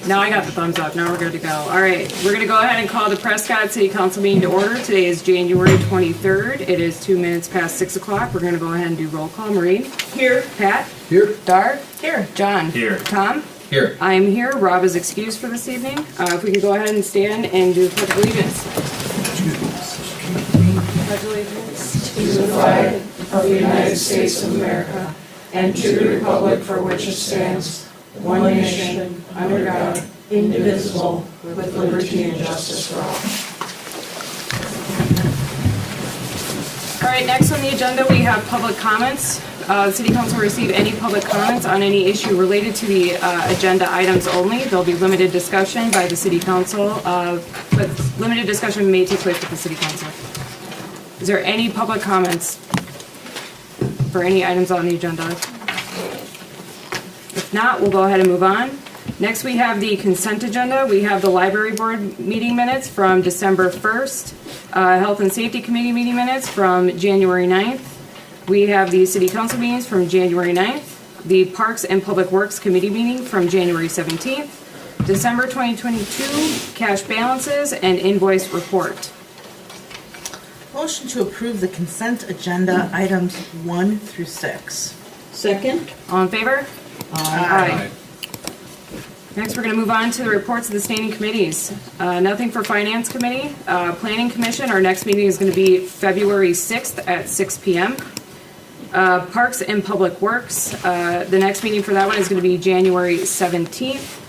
Now I got the thumbs up. Now we're good to go. All right, we're going to go ahead and call the Prescott City Council meeting to order. Today is January 23rd. It is 2 minutes past 6 o'clock. We're going to go ahead and do roll call. Maureen? Here. Pat? Here. Dar? Here. John? Here. Tom? Here. I am here. Rob is excused for this evening. If we could go ahead and stand and do the Pledge of Allegiance. Pledge allegiance to the flag of the United States of America and to the republic for which it stands, one nation, under God, indivisible, with liberty and justice for all. All right, next on the agenda, we have public comments. The City Council will receive any public comments on any issue related to the agenda items only. There'll be limited discussion by the City Council, but limited discussion may take place with the City Council. Is there any public comments for any items on the agenda? If not, we'll go ahead and move on. Next, we have the consent agenda. We have the Library Board meeting minutes from December 1st, Health and Safety Committee meeting minutes from January 9th. We have the City Council meetings from January 9th, the Parks and Public Works Committee meeting from January 17th, December 2022 cash balances and invoice report. Motion to approve the consent agenda items 1 through 6. Second? All in favor? Aye. Next, we're going to move on to the reports of the standing committees. Nothing for Finance Committee. Planning Commission, our next meeting is going to be February 6th at 6 p.m. Parks and Public Works, the next meeting for that one is going to be January 17th.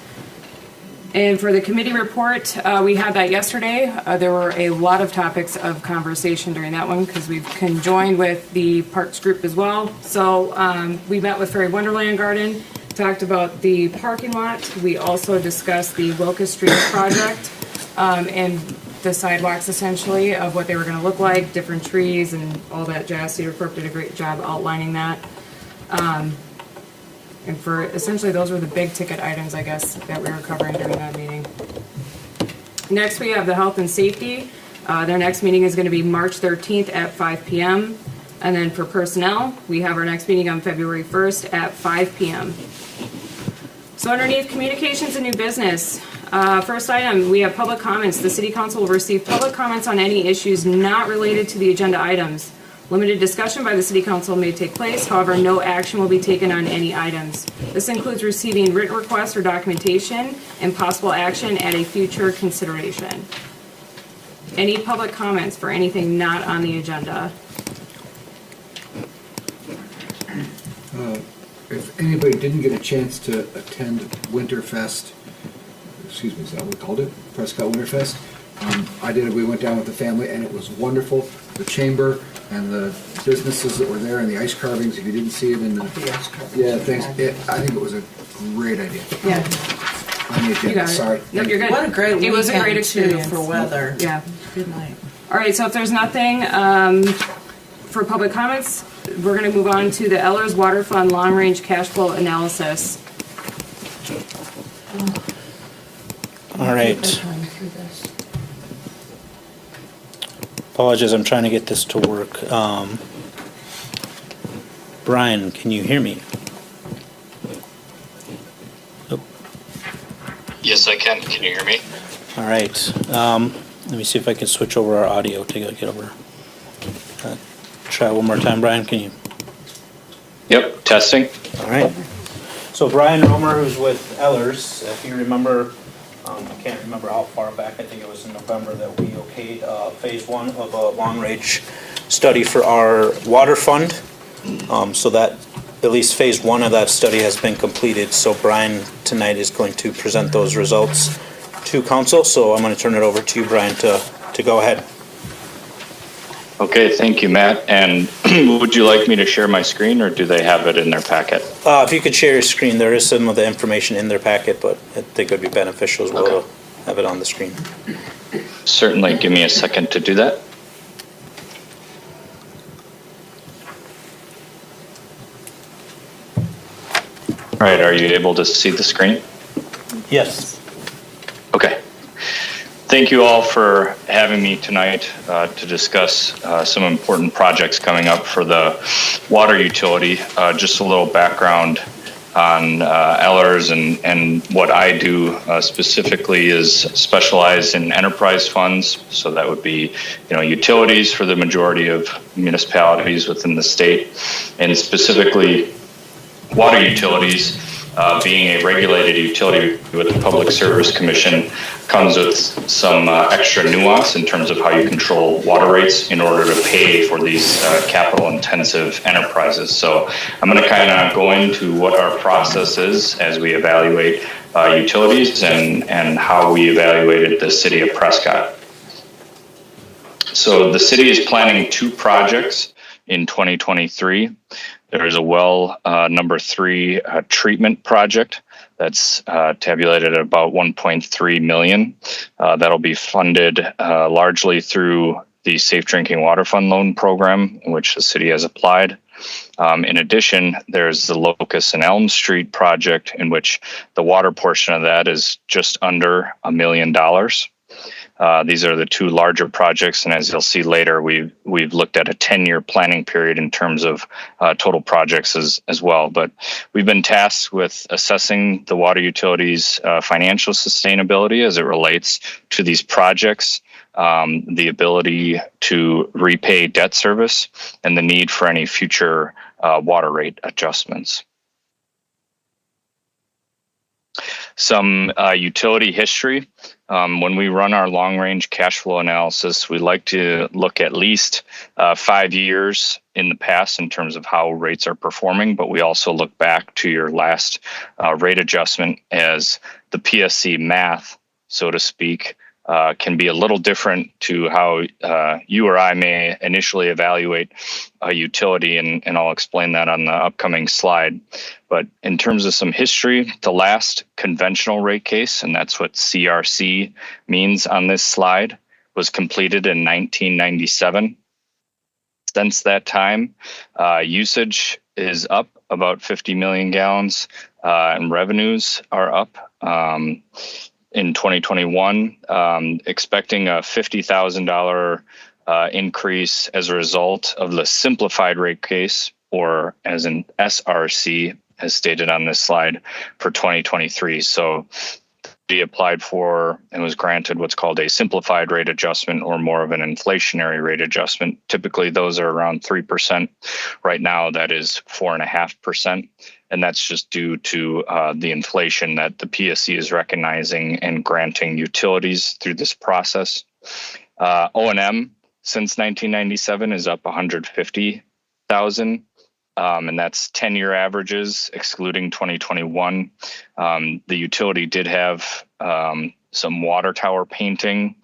And for the committee report, we had that yesterday. There were a lot of topics of conversation during that one because we've conjoined with the Parks group as well. So we met with Fairy Wonderland Garden, talked about the parking lot. We also discussed the Locust Street project and the sidewalks essentially of what they were going to look like, different trees and all that jazz. Cedar Corp did a great job outlining that. And for essentially those were the big ticket items, I guess, that we were covering during that meeting. Next, we have the Health and Safety. Their next meeting is going to be March 13th at 5 p.m. And then for Personnel, we have our next meeting on February 1st at 5 p.m. So underneath Communications and New Business, first item, we have public comments. The City Council will receive public comments on any issues not related to the agenda items. Limited discussion by the City Council may take place, however, no action will be taken on any items. This includes receiving written requests or documentation and possible action at a future consideration. Any public comments for anything not on the agenda? If anybody didn't get a chance to attend Winterfest, excuse me, is that what we called it? Prescott Winterfest? I did it. We went down with the family and it was wonderful. The chamber and the businesses that were there and the ice carvings, if you didn't see it in the ice carvings. Yeah, thanks. I think it was a great idea. Yeah. On the agenda. You got it. Sorry. No, you're good. What a great weekend, It was a great too, experience. for weather. Yeah. Good night. All right, so if there's nothing for public comments, we're going to move on to the Ellers Water Fund Long Range Cash Flow Analysis. All right. Apologies, I'm trying to get this to work. Brian, can you hear me? Oh. Yes, I can. Can you hear me? All right. Let me see if I can switch over our audio to get over. Try one more time, Brian. Can you? Yep, testing. All right. So Brian Romer, who's with Ellers, if you remember, I can't remember how far back, I think it was in November that we okayed phase 1 of a long-range study for our water fund. So that, at least phase 1 of that study has been completed. So Brian tonight is going to present those results to council. So I'm going to turn it over to you, Brian, to go ahead. Okay, thank you, Matt. And would you like me to share my screen or do they have it in their packet? If you could share your screen, there is some of the information in their packet, but I think it would be beneficial as well to have it on the screen. Certainly, give me a second to do that. All right, are you able to see the screen? Yes. Okay. Thank you all for having me tonight to discuss some important projects coming up for the water utility. Just a little background. on Ellers, and what I do specifically is specialize in enterprise funds. So that would be, utilities for the majority of municipalities within the state, and specifically water utilities. Being a regulated utility with the Public Service Commission comes with some extra nuance in terms of how you control water rates in order to pay for these capital-intensive enterprises. So I'm going to kind of go into what our process is as we evaluate utilities and how we evaluated the city of Prescott. So the city is planning 2 projects in 2023. There is a well number 3 treatment project that's tabulated at about 1.3 million. That'll be funded largely through the Safe Drinking Water Fund loan program, in which the city has applied. In addition, there's the Locust and Elm Street project, in which the water portion of that is just under $1 million. These are the 2 larger projects, and as you'll see later, we've looked at a 10-year planning period in terms of total projects as well. But we've been tasked with assessing the water utilities' financial sustainability as it relates to these projects, the ability to repay debt service, and the need for any future water rate adjustments. Some utility history. When we run our long-range cash flow analysis, we like to look at least 5 years in the past in terms of how rates are performing, but we also look back to your last rate adjustment, as the PSC math, so to speak, can be a little different to how you or I may initially evaluate a utility, and I'll explain that on the upcoming slide. But in terms of some history, the last conventional rate case, and that's what CRC means on this slide, was completed in 1997. Since that time, usage is up about 50 million gallons, and revenues are up. In 2021, expecting a $50,000 increase as a result of the simplified rate case, or as an SRC, as stated on this slide, for 2023. So he applied for and was granted what's called a simplified rate adjustment, or more of an inflationary rate adjustment. Typically, those are around 3%. Right now, that is 4.5%. And that's just due to the inflation that the PSC is recognizing and granting utilities through this process. O&M since 1997 is up 150,000. And that's 10-year averages, excluding 2021. The utility did have some water tower painting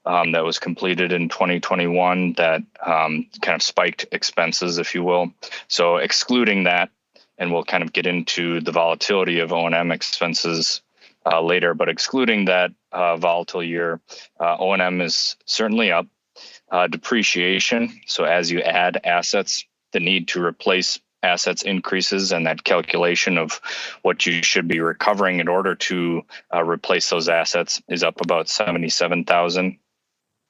that was completed in 2021 that kind of spiked expenses, if you will. So excluding that, and we'll kind of get into the volatility of O&M expenses later, but excluding that volatile year, O&M is certainly up. Depreciation, so as you add assets, the need to replace assets increases, and that calculation of what you should be recovering in order to replace those assets is up about 77,000.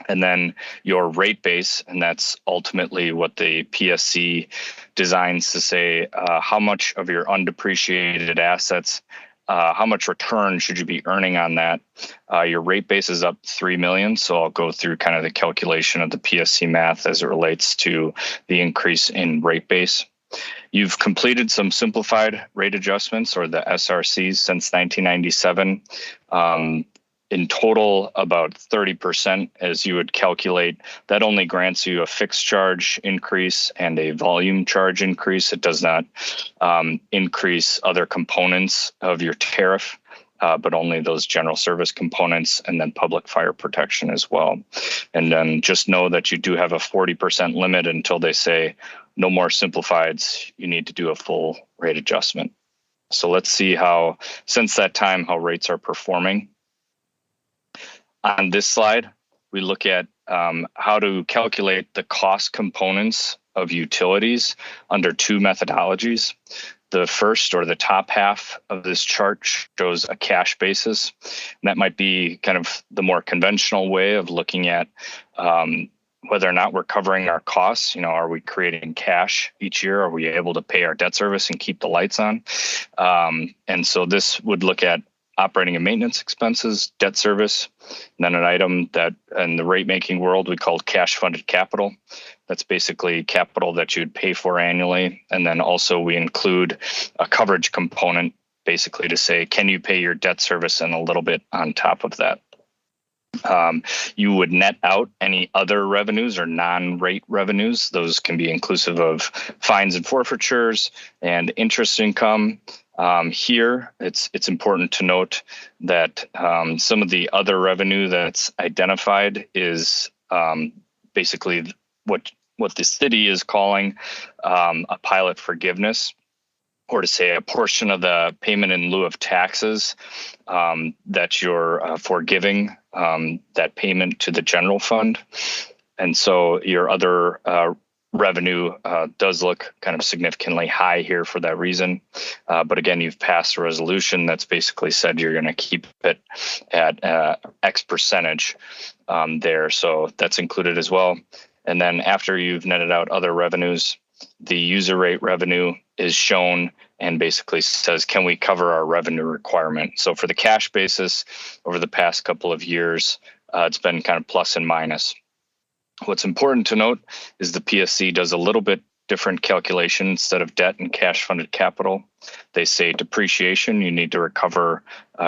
And then your rate base, and that's ultimately what the PSC designs to say, how much of your undepreciated assets, how much return should you be earning on that? Your rate base is up 3 million. So I'll go through kind of the calculation of the PSC math as it relates to the increase in rate base. You've completed some simplified rate adjustments, or the SRCs, since 1997. In total, about 30%, as you would calculate. That only grants you a fixed charge increase and a volume charge increase. It does not increase other components of your tariff, but only those general service components, and then public fire protection as well. And then just know that you do have a 40% limit until they say no more simplifieds. You need to do a full rate adjustment. So let's see how, since that time, how rates are performing. On this slide, we look at how to calculate the cost components of utilities under 2 methodologies. The first, or the top half of this chart, shows a cash basis. And that might be kind of the more conventional way of looking at whether or not we're covering our costs. Are we creating cash each year? Are we able to pay our debt service and keep the lights on? And so this would look at operating and maintenance expenses, debt service, and then an item that in the rate making world we call cash funded capital. That's basically capital that you'd pay for annually. And then also we include a coverage component, basically to say, can you pay your debt service and a little bit on top of that? You would net out any other revenues or non-rate revenues. Those can be inclusive of fines and forfeitures and interest income. Here, it's important to note that some of the other revenue that's identified is basically what the city is calling a pilot forgiveness, or to say a portion of the payment in lieu of taxes that you're forgiving that payment to the general fund. And so your other revenue does look kind of significantly high here for that reason. But again, you've passed a resolution that's basically said you're going to keep it at X percentage there. So that's included as well. And then after you've netted out other revenues, the user rate revenue is shown and basically says, can we cover our revenue requirement? So for the cash basis over the past couple of years, it's been kind of plus and minus. What's important to note is the PSC does a little bit different calculation. Instead of debt and cash funded capital, they say depreciation, you need to recover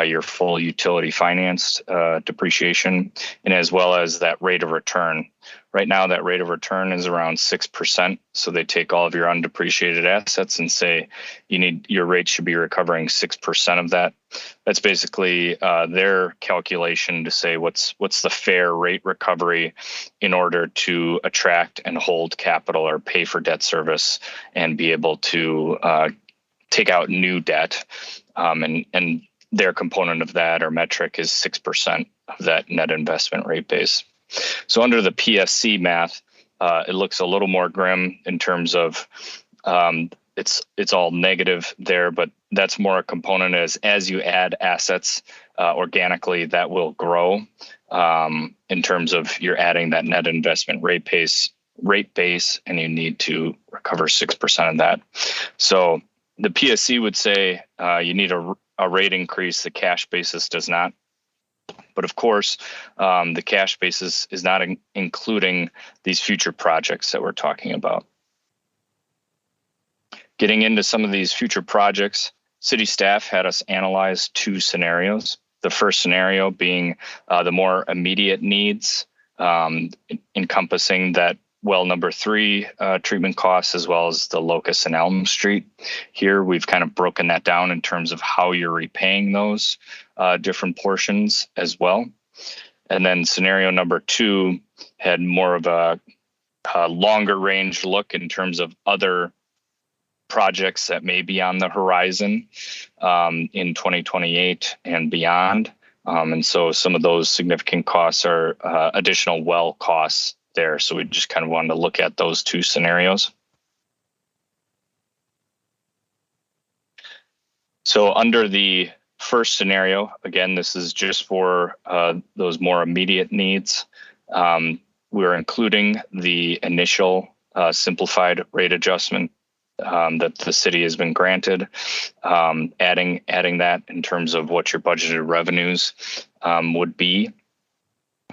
your full utility financed depreciation, and as well as that rate of return. Right now, that rate of return is around 6%. So they take all of your undepreciated assets and say your rate should be recovering 6% of that. That's basically their calculation to say what's the fair rate recovery in order to attract and hold capital or pay for debt service and be able to take out new debt. And their component of that or metric is 6% of that net investment rate base. So under the PSC math, it looks a little more grim in terms of it's all negative there, but that's more a component as you add assets organically, that will grow in terms of you're adding that net investment rate base, and you need to recover 6% of that. So the PSC would say you need a rate increase. The cash basis does not. But of course, the cash basis is not including these future projects that we're talking about. Getting into some of these future projects, city staff had us analyze two scenarios. The first scenario being the more immediate needs, encompassing that well number 3 treatment costs, as well as the Locust and Elm Street. Here, we've kind of broken that down in terms of how you're repaying those different portions as well. And then scenario number 2 had more of a longer range look in terms of other projects that may be on the horizon in 2028 and beyond. And so some of those significant costs are additional well costs there. So we just kind of wanted to look at those two scenarios. So under the first scenario, again, this is just for those more immediate needs. We're including the initial simplified rate adjustment that the city has been granted, adding that in terms of what your budgeted revenues would be.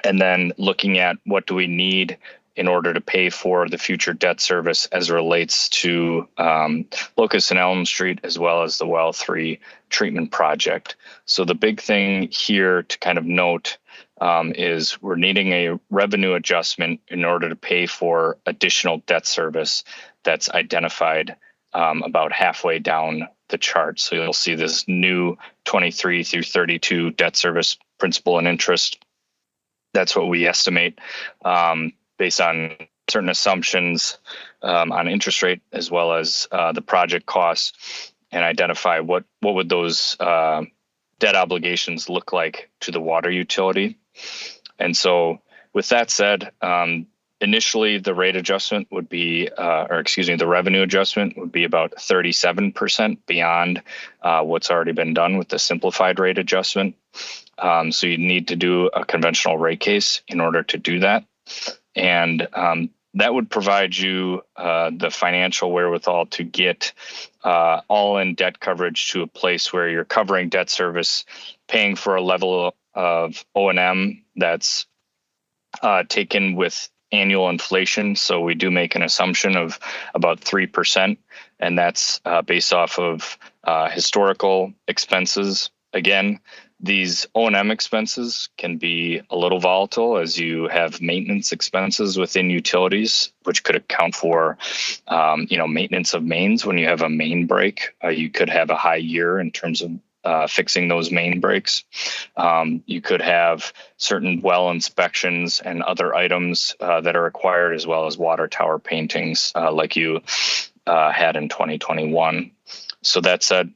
And then looking at what do we need in order to pay for the future debt service as it relates to Locust and Elm Street, as well as the Well 3 treatment project. So the big thing here to kind of note is we're needing a revenue adjustment in order to pay for additional debt service that's identified about halfway down the chart. So you'll see this new 23 through 32 debt service principal and interest. That's what we estimate based on certain assumptions on interest rate, as well as the project costs, and identify what would those debt obligations look like to the water utility. And so with that said, initially the rate adjustment would be, the revenue adjustment would be about 37% beyond what's already been done with the simplified rate adjustment. So you need to do a conventional rate case in order to do that. and that would provide you the financial wherewithal to get all-in debt coverage to a place where you're covering debt service, paying for a level of O&M that's taken with annual inflation. So we do make an assumption of about 3%, and that's based off of historical expenses. Again, these O&M expenses can be a little volatile as you have maintenance expenses within utilities, which could account for, maintenance of mains. When you have a main break, you could have a high year in terms of fixing those main breaks. You could have certain well inspections and other items that are required, as well as water tower paintings like you had in 2021. So that said,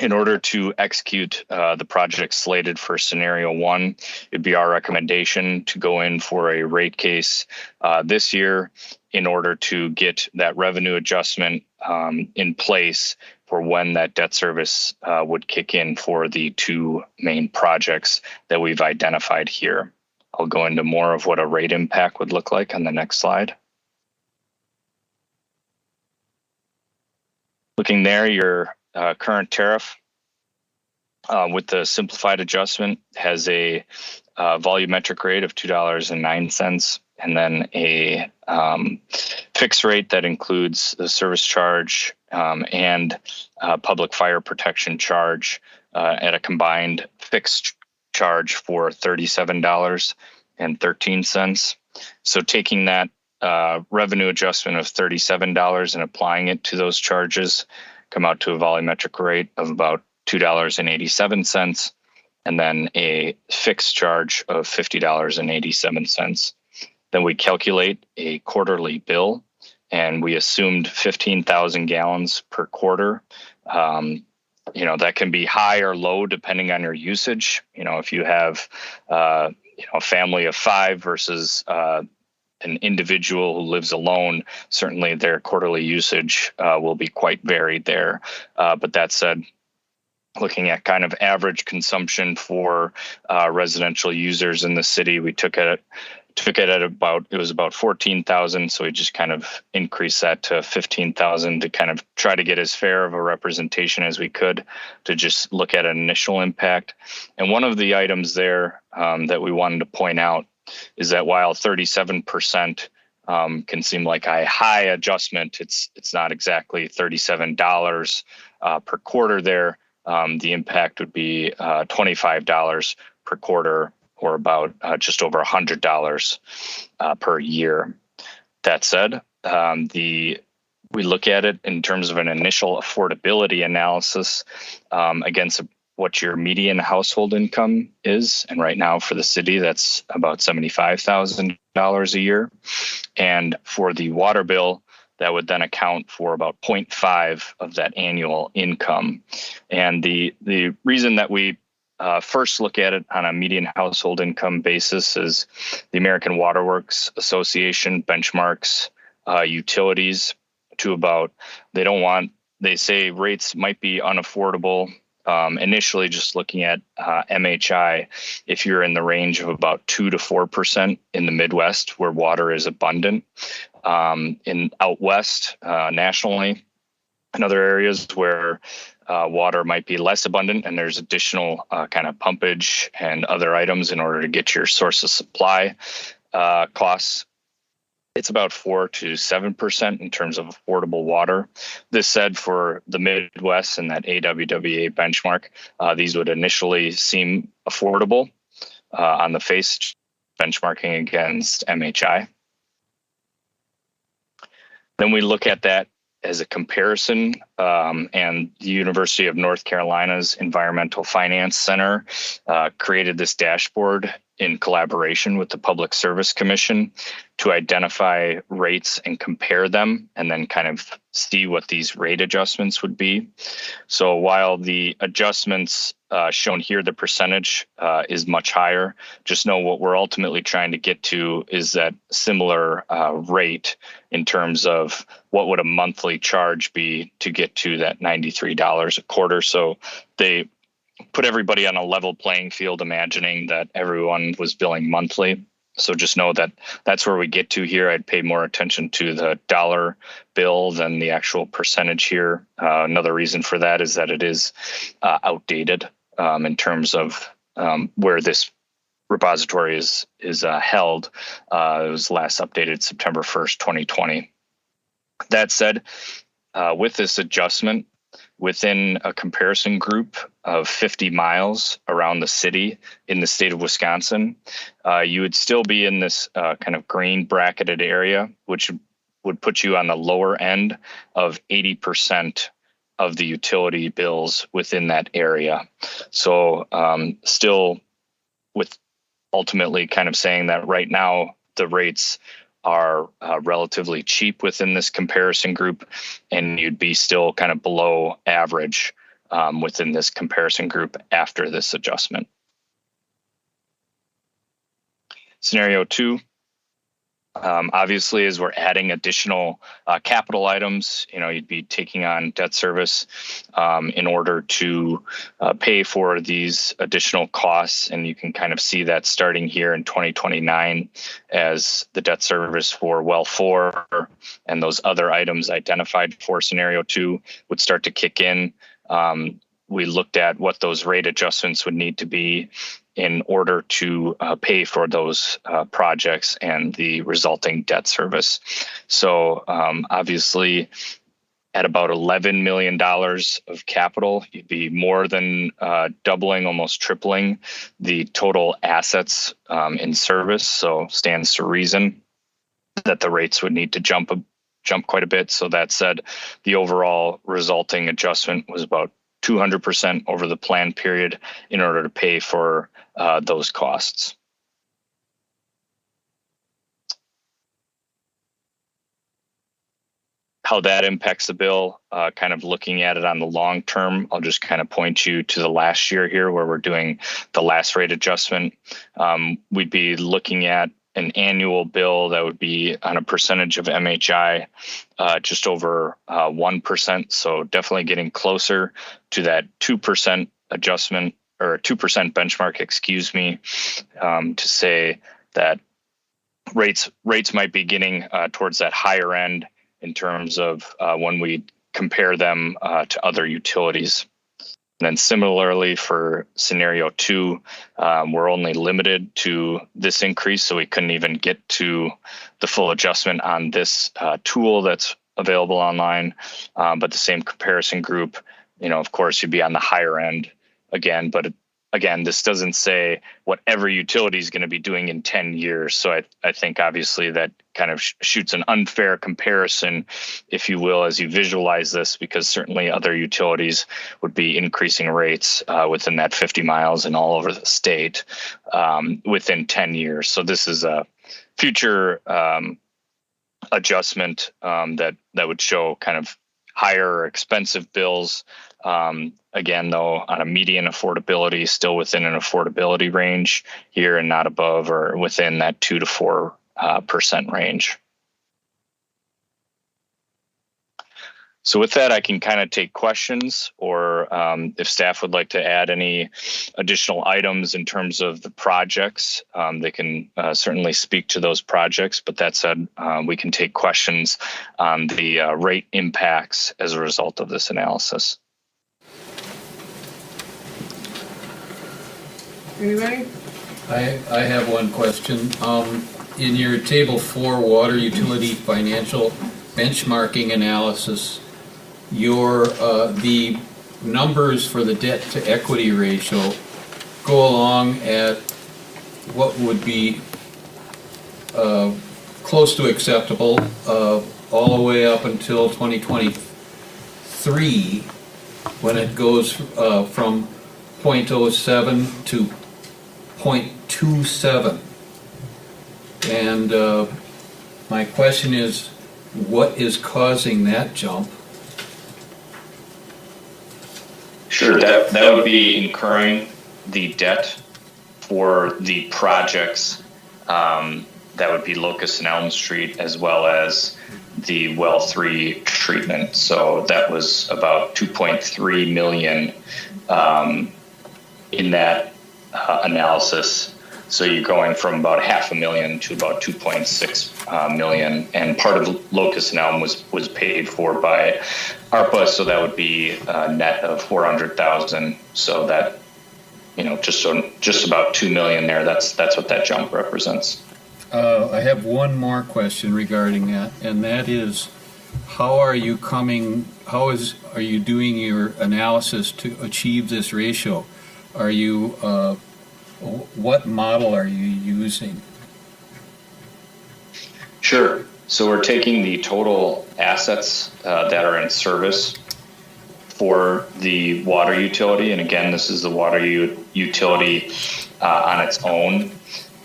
in order to execute the project slated for scenario 1, it'd be our recommendation to go in for a rate case this year in order to get that revenue adjustment in place for when that debt service would kick in for the 2 main projects that we've identified here. I'll go into more of what a rate impact would look like on the next slide. Looking there, your current tariff with the simplified adjustment has a volumetric rate of $2.09, and then a fixed rate that includes the service charge and public fire protection charge at a combined fixed charge for $37.13. So taking that revenue adjustment of $37 and applying it to those charges, come out to a volumetric rate of about $2.87, and then a fixed charge of $50.87. Then we calculate a quarterly bill, and we assumed 15,000 gallons per quarter. That can be high or low depending on your usage. If you have a family of 5 versus an individual who lives alone, certainly their quarterly usage will be quite varied there. But that said, looking at kind of average consumption for residential users in the city, we took it at about 14,000. So we just kind of increased that to 15,000 to kind of try to get as fair of a representation as we could to just look at an initial impact. And one of the items there that we wanted to point out is that while 37% can seem like a high adjustment, it's not exactly $37 per quarter there. The impact would be $25 per quarter, or about just over $100 per year. That said, we look at it in terms of an initial affordability analysis against what your median household income is. And right now for the city, that's about $75,000 a year. And for the water bill, that would then account for about 0.5 of that annual income. And the reason that we first look at it on a median household income basis is the American Water Works Association benchmarks utilities to about, they say rates might be unaffordable. Initially, just looking at MHI, if you're in the range of about 2 to 4% in the Midwest, where water is abundant, in out west, nationally, in other areas where water might be less abundant, and there's additional kind of pumpage and other items in order to get your source of supply costs. It's about 4 to 7% in terms of affordable water. This said, for the Midwest and that AWWA benchmark, these would initially seem affordable on the face, benchmarking against MHI. Then we look at that as a comparison, and the University of North Carolina's Environmental Finance Center created this dashboard in collaboration with the Public Service Commission to identify rates and compare them, and then kind of see what these rate adjustments would be. So while the adjustments shown here, the percentage is much higher, just know what we're ultimately trying to get to is that similar rate in terms of what would a monthly charge be to get to that $93 a quarter. So they put everybody on a level playing field, imagining that everyone was billing monthly. So just know that that's where we get to here. I'd pay more attention to the dollar bill than the actual percentage here. Another reason for that is that it is outdated in terms of where this repository is held. It was last updated September 1st, 2020. That said, with this adjustment, within a comparison group of 50 miles around the city in the state of Wisconsin, you would still be in this kind of green bracketed area, which would put you on the lower end of 80% of the utility bills within that area. So still with ultimately kind of saying that right now the rates are relatively cheap within this comparison group, and you'd be still kind of below average within this comparison group after this adjustment. Scenario 2, obviously, as we're adding additional capital items, you'd be taking on debt service in order to pay for these additional costs. And you can kind of see that starting here in 2029 as the debt service for well 4 and those other items identified for scenario 2 would start to kick in. We looked at what those rate adjustments would need to be in order to pay for those projects and the resulting debt service. So obviously at about $11 million of capital, you'd be more than doubling, almost tripling the total assets in service. So stands to reason that the rates would need to jump quite a bit. So that said, the overall resulting adjustment was about 200% over the planned period in order to pay for those costs. How that impacts the bill, kind of looking at it on the long term, I'll just kind of point you to the last year here where we're doing the last rate adjustment. We'd be looking at an annual bill that would be on a percentage of MHI just over 1%. So definitely getting closer to that 2% adjustment or 2% benchmark, to say that rates might be getting towards that higher end in terms of when we compare them to other utilities. And then similarly for scenario 2, we're only limited to this increase, so we couldn't even get to the full adjustment on this tool that's available online. But the same comparison group, of course, you'd be on the higher end again. But again, this doesn't say what every utility is going to be doing in 10 years. So I think obviously that kind of shoots an unfair comparison, if you will, as you visualize this, because certainly other utilities would be increasing rates within that 50 miles and all over the state within 10 years. So this is a future adjustment that would show kind of higher or expensive bills. Again, though, on a median affordability, still within an affordability range here and not above or within that 2 to 4% range. So with that, I can kind of take questions, or if staff would like to add any additional items in terms of the projects, they can certainly speak to those projects. But that said, we can take questions on the rate impacts as a result of this analysis. Anybody? I have one question. In your table 4 water utility financial benchmarking analysis, the numbers for the debt to equity ratio go along at what would be close to acceptable all the way up until 2023, when it goes from 0.07 to 0.27. And my question is, what is causing that jump? Sure, that would be incurring the debt for the projects that would be Locust and Elm Street, as well as the well 3 treatment. So that was about 2.3 million in that analysis. So you're going from about $500,000 to about 2.6 million, and part of Locust and Elm was paid for by ARPA, so that would be a net of 400,000. So that, just about 2 million there. That's what that jump represents. I have one more question regarding that, and that is, are you doing your analysis to achieve this ratio? Are you, what model are you using? Sure. So we're taking the total assets that are in service for the water utility, and again, this is the water utility on its own.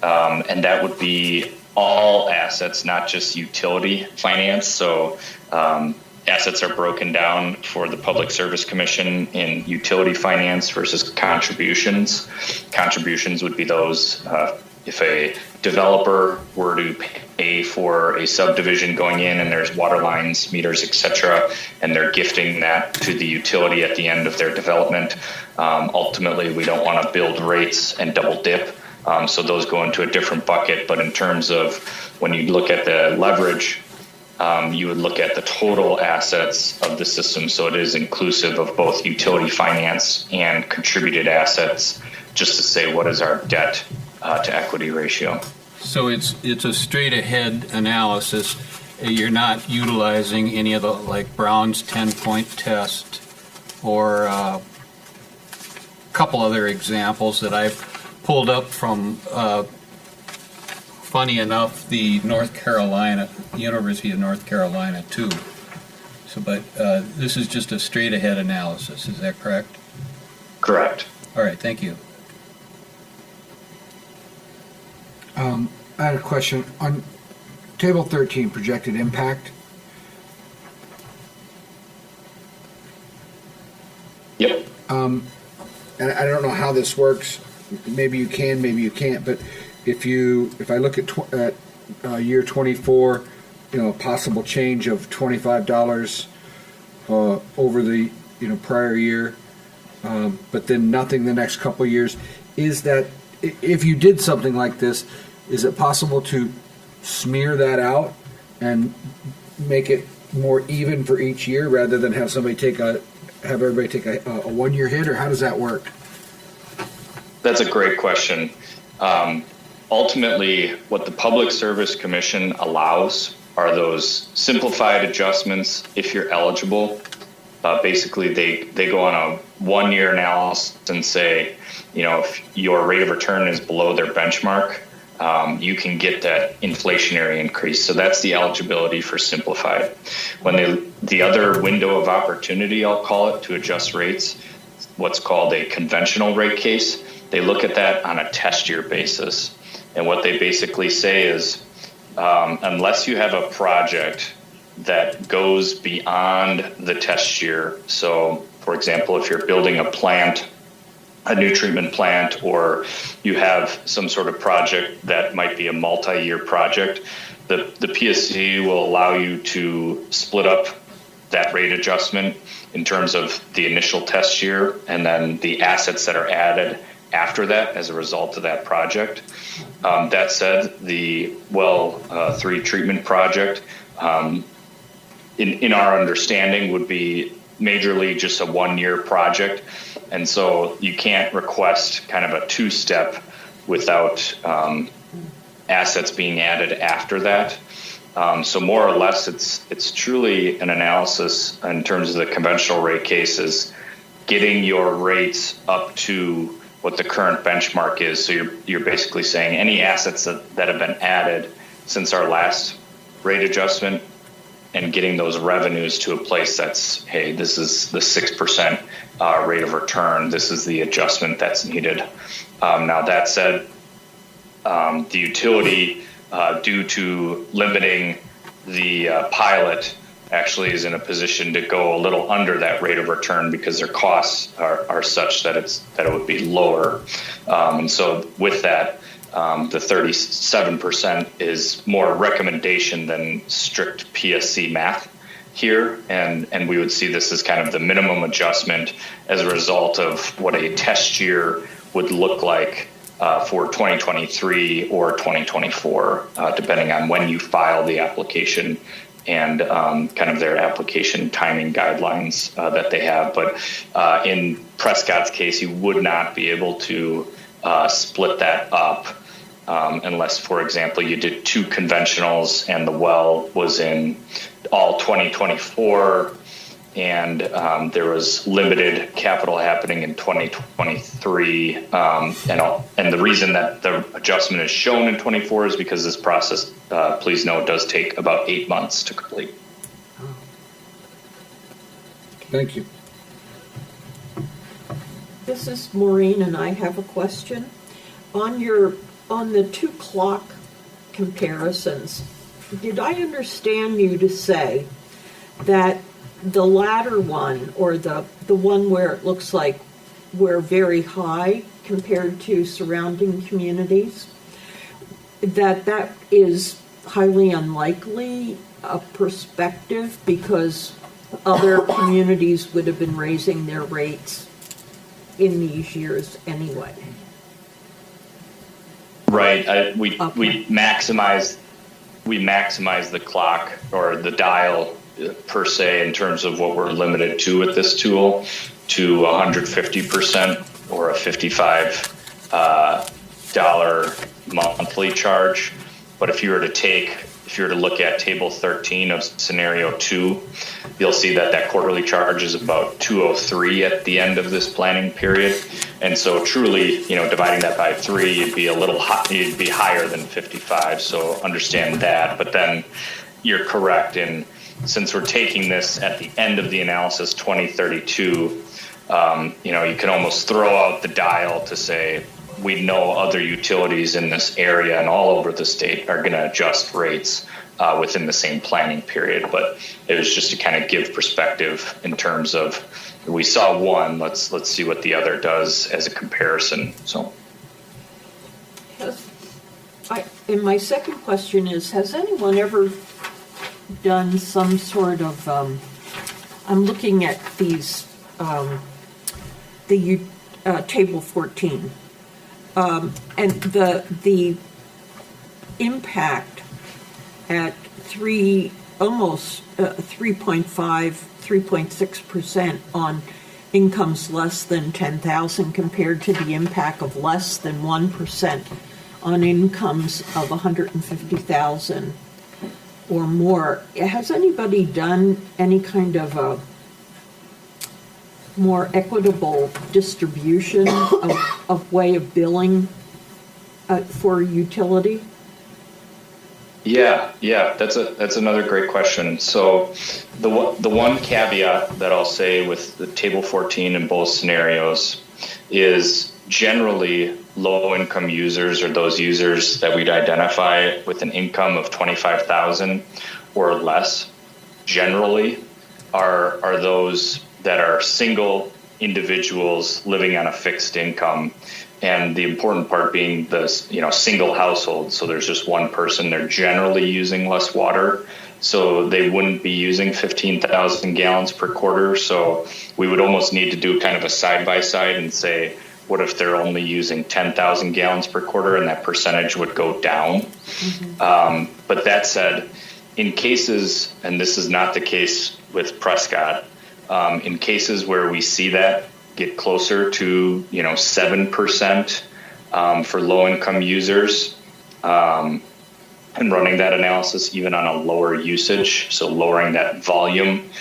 And that would be all assets, not just utility finance. So assets are broken down for the Public Service Commission in utility finance versus contributions. Contributions would be those if a developer were to pay for a subdivision going in and there's water lines, meters, etc., and they're gifting that to the utility at the end of their development. Ultimately, we don't want to build rates and double dip. So those go into a different bucket. But in terms of when you look at the leverage, you would look at the total assets of the system. So it is inclusive of both utility finance and contributed assets, just to say what is our debt to equity ratio. So it's a straight ahead analysis. You're not utilizing any of the, like Brown's 10-point test or a couple other examples that I've pulled up from, funny enough, the University of North Carolina too. So, but this is just a straight ahead analysis, is that correct? Correct. All right, thank you. I had a question on table 13, projected impact. Yep. And I don't know how this works. Maybe you can, maybe you can't. But if I look at year 24, a possible change of $25 over the prior year, but then nothing the next couple of years. Is that, if you did something like this, is it possible to smear that out and make it more even for each year rather than have everybody take a 1 year hit, or how does that work? That's a great question. Ultimately, what the Public Service Commission allows are those simplified adjustments if you're eligible. Basically, they go on a 1 year analysis and say, if your rate of return is below their benchmark, you can get that inflationary increase. So that's the eligibility for simplified. When the other window of opportunity, I'll call it, to adjust rates, what's called a conventional rate case, they look at that on a test year basis. And what they basically say is, unless you have a project that goes beyond the test year, so for example, if you're building a new treatment plant, or you have some sort of project that might be a multi-year project, the PSC will allow you to split up that rate adjustment in terms of the initial test year and then the assets that are added after that as a result of that project. That said, the well 3 treatment project, in our understanding, would be majorly just a 1 year project. And so you can't request kind of a 2-step without assets being added after that. So more or less, it's truly an analysis in terms of the conventional rate cases, getting your rates up to what the current benchmark is. So you're basically saying any assets that have been added since our last rate adjustment, and getting those revenues to a place that's, hey, this is the 6% rate of return. This is the adjustment that's needed. Now that said, the utility, due to limiting the pilot, actually is in a position to go a little under that rate of return because their costs are such that it would be lower. And so with that, the 37% is more recommendation than strict PSC math here, and we would see this as kind of the minimum adjustment as a result of what a test year would look like for 2023 or 2024, depending on when you file the application and kind of their application timing guidelines that they have. But in Prescott's case, you would not be able to split that up unless, for example, you did 2 conventionals and the well was in all 2024 and there was limited capital happening in 2023. And the reason that the adjustment is shown in 24 is because this process, please know, does take about 8 months to complete. Thank you. This is Maureen, and I have a question. On the 2 clock comparisons, did I understand you to say that the latter one, or the one where it looks like we're very high compared to surrounding communities, that is highly unlikely a perspective because other communities would have been raising their rates in these years anyway? Right. We maximize the clock or the dial per se in terms of what we're limited to with this tool to 150% or a $55 monthly charge. But if you were to look at table 13 of scenario 2, you'll see that quarterly charge is about 203 at the end of this planning period. And so truly, dividing that by 3, you'd be you'd be higher than 55. So understand that. But then you're correct since we're taking this at the end of the analysis 2032, you can almost throw out the dial to say, we know other utilities in this area and all over the state are going to adjust rates within the same planning period. But it was just to kind of give perspective in terms of, we saw one, let's see what the other does as a comparison. So, and my second question is, has anyone ever done some sort of, I'm looking at these, table 14, and the impact at almost 3.5, 3.6% on incomes less than 10,000 compared to the impact of less than 1% on incomes of 150,000 or more. Has anybody done any kind of a more equitable distribution of way of billing for utility? Yeah, that's another great question. So the one caveat that I'll say with the table 14 in both scenarios is generally low-income users, or those users that we'd identify with an income of 25,000 or less, generally are those that are single individuals living on a fixed income. And the important part being the single household. So there's just one person. They're generally using less water, so they wouldn't be using 15,000 gallons per quarter. So we would almost need to do kind of a side by side and say, what if they're only using 10,000 gallons per quarter, and that percentage would go down? Mm-hmm. But that said, in cases, and this is not the case with Prescott, in cases where we see that get closer to 7% for low-income users, and running that analysis even on a lower usage, so lowering that volume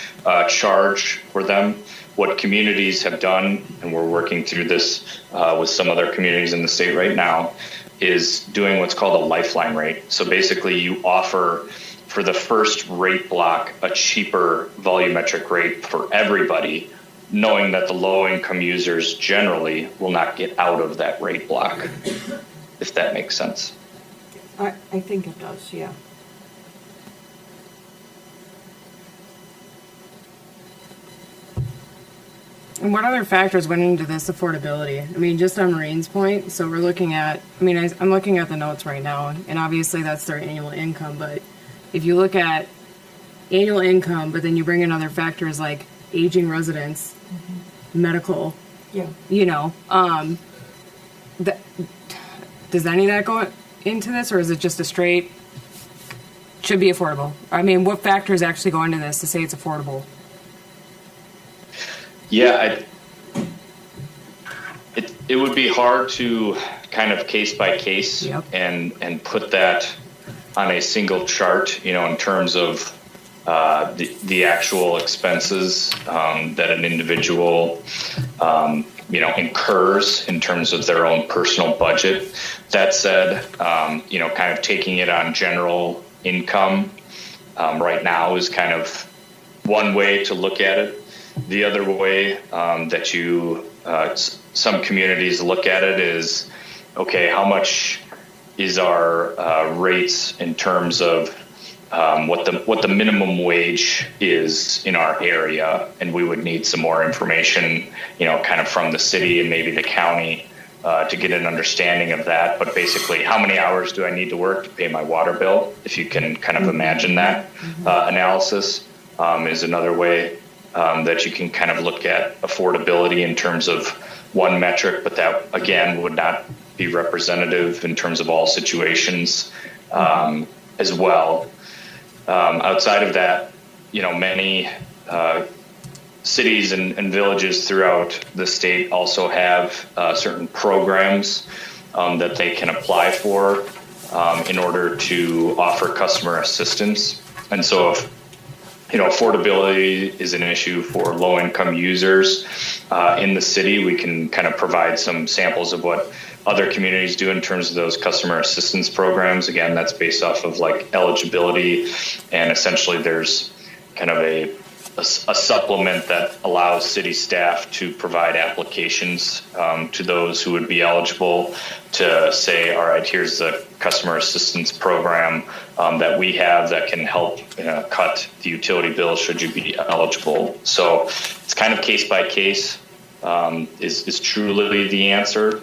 charge for them. What communities have done, and we're working through this with some other communities in the state right now, is doing what's called a lifeline rate. So basically you offer for the first rate block a cheaper volumetric rate for everybody, knowing that the low-income users generally will not get out of that rate block, if that makes sense. I think it does, yeah. And what other factors went into this affordability? I mean, just on Maureen's point, so we're looking at, I'm looking at the notes right now, and obviously that's their annual income, but if you look at annual income, but then you bring in other factors like aging residents, medical, Yeah. does any of that go into this, or is it just a straight, should be affordable? I mean, what factors actually go into this to say it's affordable? Yeah, it would be hard to kind of case by case Yep. and put that on a single chart, in terms of the actual expenses that an individual incurs in terms of their own personal budget. That said, kind of taking it on general income right now is kind of one way to look at it. The other way that some communities look at it is, okay, how much is our rates in terms of what the minimum wage is in our area, and we would need some more information, kind of from the city and maybe the county to get an understanding of that. But basically, how many hours do I need to work to pay my water bill? If you can kind of imagine that analysis is another way that you can kind of look at affordability in terms of one metric, but that again would not be representative in terms of all situations as well. Outside of that, many cities and villages throughout the state also have certain programs that they can apply for in order to offer customer assistance. And so if affordability is an issue for low-income users in the city, we can kind of provide some samples of what other communities do in terms of those customer assistance programs. Again, that's based off of like eligibility, and essentially there's kind of a supplement that allows city staff to provide applications to those who would be eligible to say, all right, here's the customer assistance program that we have that can help cut the utility bill should you be eligible. So it's kind of case by case is truly the answer.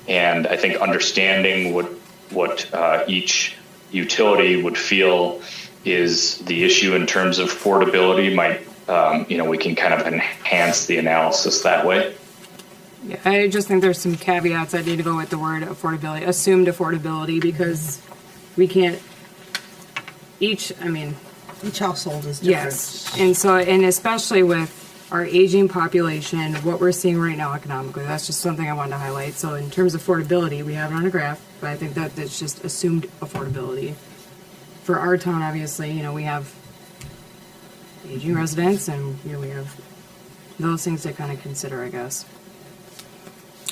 And I think understanding what each utility would feel is the issue in terms of affordability might, we can kind of enhance the analysis that way. Yeah, I just think there's some caveats that need to go with the word affordability, assumed affordability, because we can't, each household is different. yes. And especially with our aging population, what we're seeing right now economically, that's just something I wanted to highlight. So in terms of affordability, we have it on a graph, but I think that it's just assumed affordability. For our town, obviously, we have aging residents, and we have those things to kind of consider, I guess.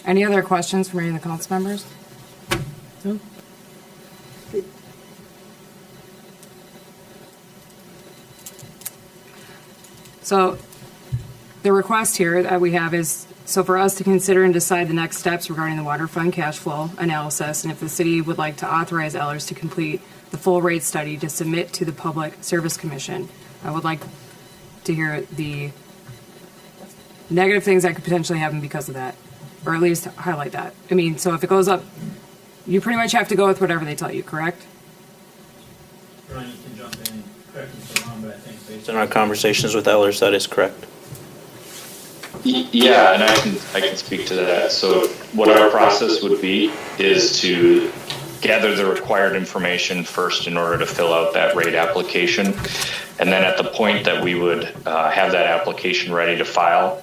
Any other questions from any of the council members? No? So the request here that we have is, so for us to consider and decide the next steps regarding the water fund cash flow analysis, and if the city would like to authorize Ellers to complete the full rate study to submit to the Public Service Commission. I would like to hear the negative things that could potentially happen because of that, or at least highlight that. I mean, so if it goes up, you pretty much have to go with whatever they tell you, correct? Brian, you can jump in and correct me if I'm wrong, but I think based on our conversations with Ellers, that is correct. Yeah, and I can speak to that. So what our process would be is to gather the required information first in order to fill out that rate application. And then at the point that we would have that application ready to file,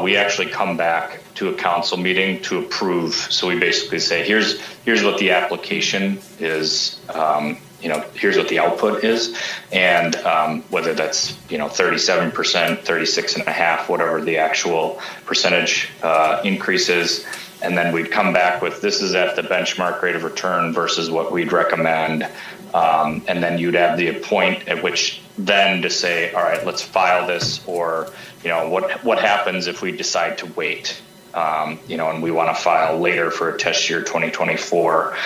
we actually come back to a council meeting to approve. So we basically say, here's what the application is, here's what the output is, and whether that's 37%, 36.5%, whatever the actual percentage increase is, and then we'd come back with this is at the benchmark rate of return versus what we'd recommend, and then you'd have the point at which then to say, all right, let's file this, or what happens if we decide to wait. And we want to file later for a test year 2024.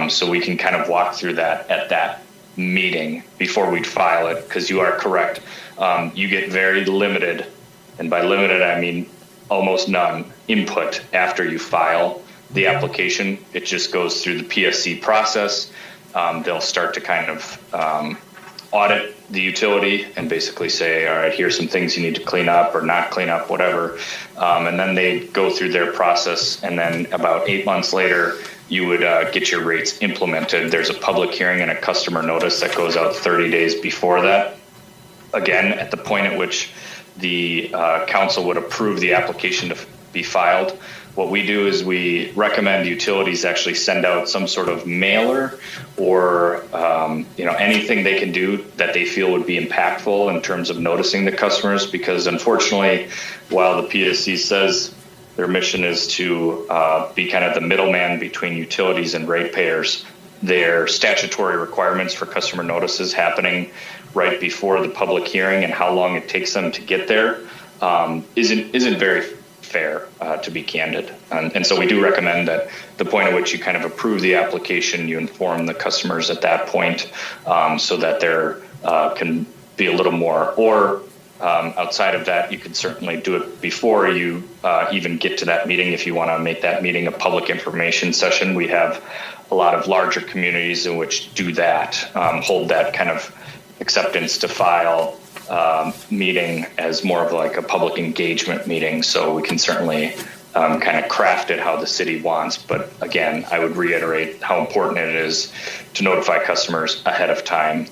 So we can kind of walk through that at that meeting before we'd file it, because you are correct. You get very limited, and by limited, I mean almost none input after you file the application. It just goes through the PSC process. They'll start to kind of audit the utility and basically say, all right, here's some things you need to clean up or not clean up, whatever. And then they go through their process. And then about 8 months later, you would get your rates implemented. There's a public hearing and a customer notice that goes out 30 days before that. Again, at the point at which the council would approve the application to be filed, what we do is we recommend utilities actually send out some sort of mailer or anything they can do that they feel would be impactful in terms of noticing the customers, because unfortunately, while the PSC says their mission is to be kind of the middleman between utilities and ratepayers, their statutory requirements for customer notices happening right before the public hearing and how long it takes them to get there isn't very fair, to be candid. And so we do recommend that the point at which you kind of approve the application, you inform the customers at that point, so that there can be a little more, or outside of that, you could certainly do it before you even get to that meeting if you want to make that meeting a public information session. We have a lot of larger communities in which do that, hold that kind of acceptance to file meeting as more of like a public engagement meeting. So we can certainly kind of craft it how the city wants. But again, I would reiterate how important it is to notify customers ahead of time.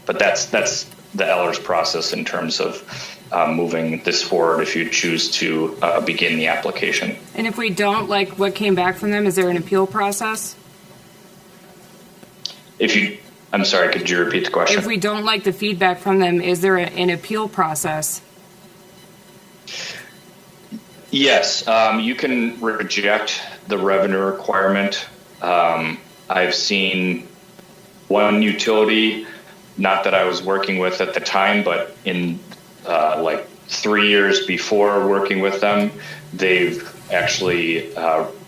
But that's the Ellers process in terms of moving this forward if you choose to begin the application. And if we don't like what came back from them, is there an appeal process? I'm sorry, could you repeat the question? If we don't like the feedback from them, is there an appeal process? Yes, you can reject the revenue requirement. I've seen one utility, not that I was working with at the time, but in like 3 years before working with them, they've actually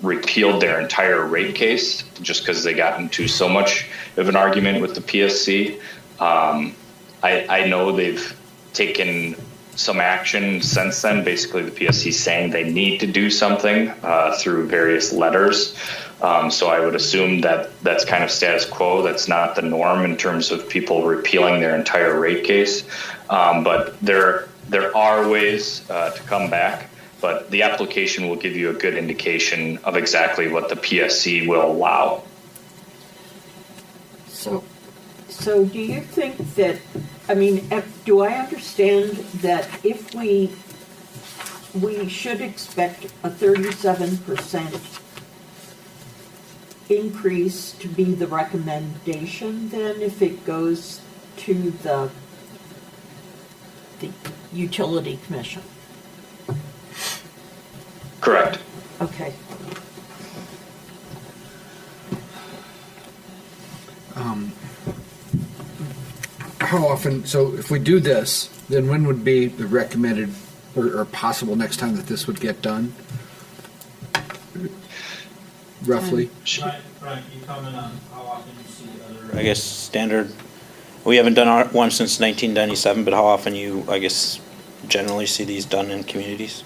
repealed their entire rate case just because they got into so much of an argument with the PSC. I know they've taken some action since then. Basically, the PSC saying they need to do something through various letters. So I would assume that that's kind of status quo. That's not the norm in terms of people repealing their entire rate case. But there are ways to come back. But the application will give you a good indication of exactly what the PSC will allow. So do you think that, do I understand that if we should expect a 37% increase to be the recommendation then if it goes to the utility commission? Correct. Okay. How often, so if we do this, then when would be the recommended or possible next time that this would get done? Roughly? Brian, can you comment on how often you see other, I guess, standard, we haven't done one since 1997, but how often you, I guess, generally see these done in communities?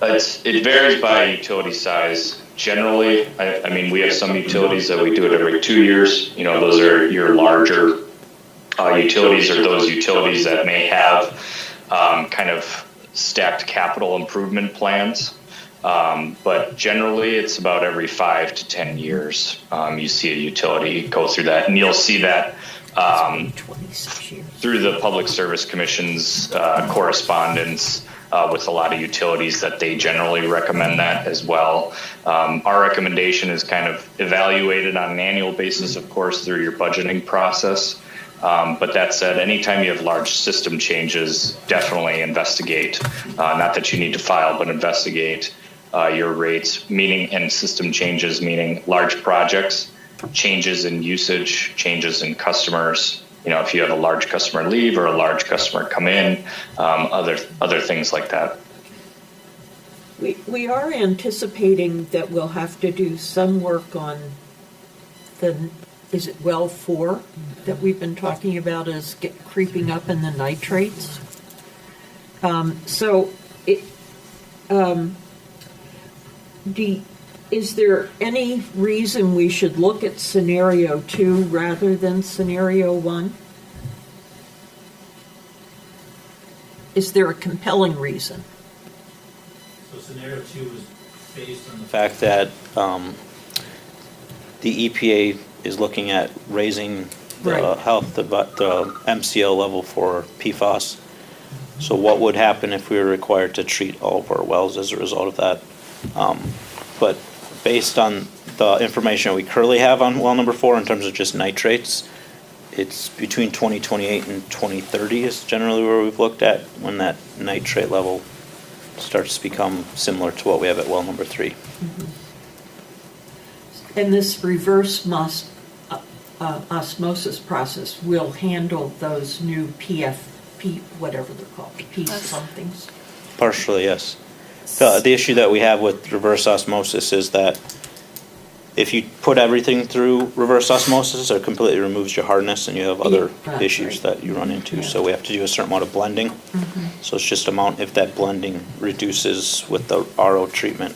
It varies by utility size. Generally, I mean, we have some utilities that we do it every 2 years. You know, those are your larger utilities, or those utilities that may have kind of stacked capital improvement plans. But generally, it's about every 5 to 10 years you see a utility go through that. And you'll see that through the Public Service Commission's correspondence with a lot of utilities that they generally recommend that as well. Our recommendation is kind of evaluated on an annual basis, of course, through your budgeting process. But that said, anytime you have large system changes, definitely investigate. Not that you need to file, but investigate your rates, meaning, and system changes, meaning large projects, changes in usage, changes in customers. You know, if you have a large customer leave or a large customer come in, other things like that. We are anticipating that we'll have to do some work on is it well 4 that we've been talking about as creeping up in the nitrates? Is there any reason we should look at scenario 2 rather than scenario 1? Is there a compelling reason? So scenario 2 is based on the fact that the EPA is looking at raising the Right. the MCL level for PFAS. So what would happen if we were required to treat all of our wells as a result of that? But based on the information we currently have on well number 4 in terms of just nitrates, it's between 2028 and 2030 is generally where we've looked at when that nitrate level starts to become similar to what we have at well number 3. And this reverse osmosis process will handle those new whatever they're called, P somethings. Partially, yes. The issue that we have with reverse osmosis is that if you put everything through reverse osmosis, it completely removes your hardness and you have other Right, issues right. that you run into. Yeah. So we have to do a certain amount of blending. So it's just if that blending reduces with the RO treatment,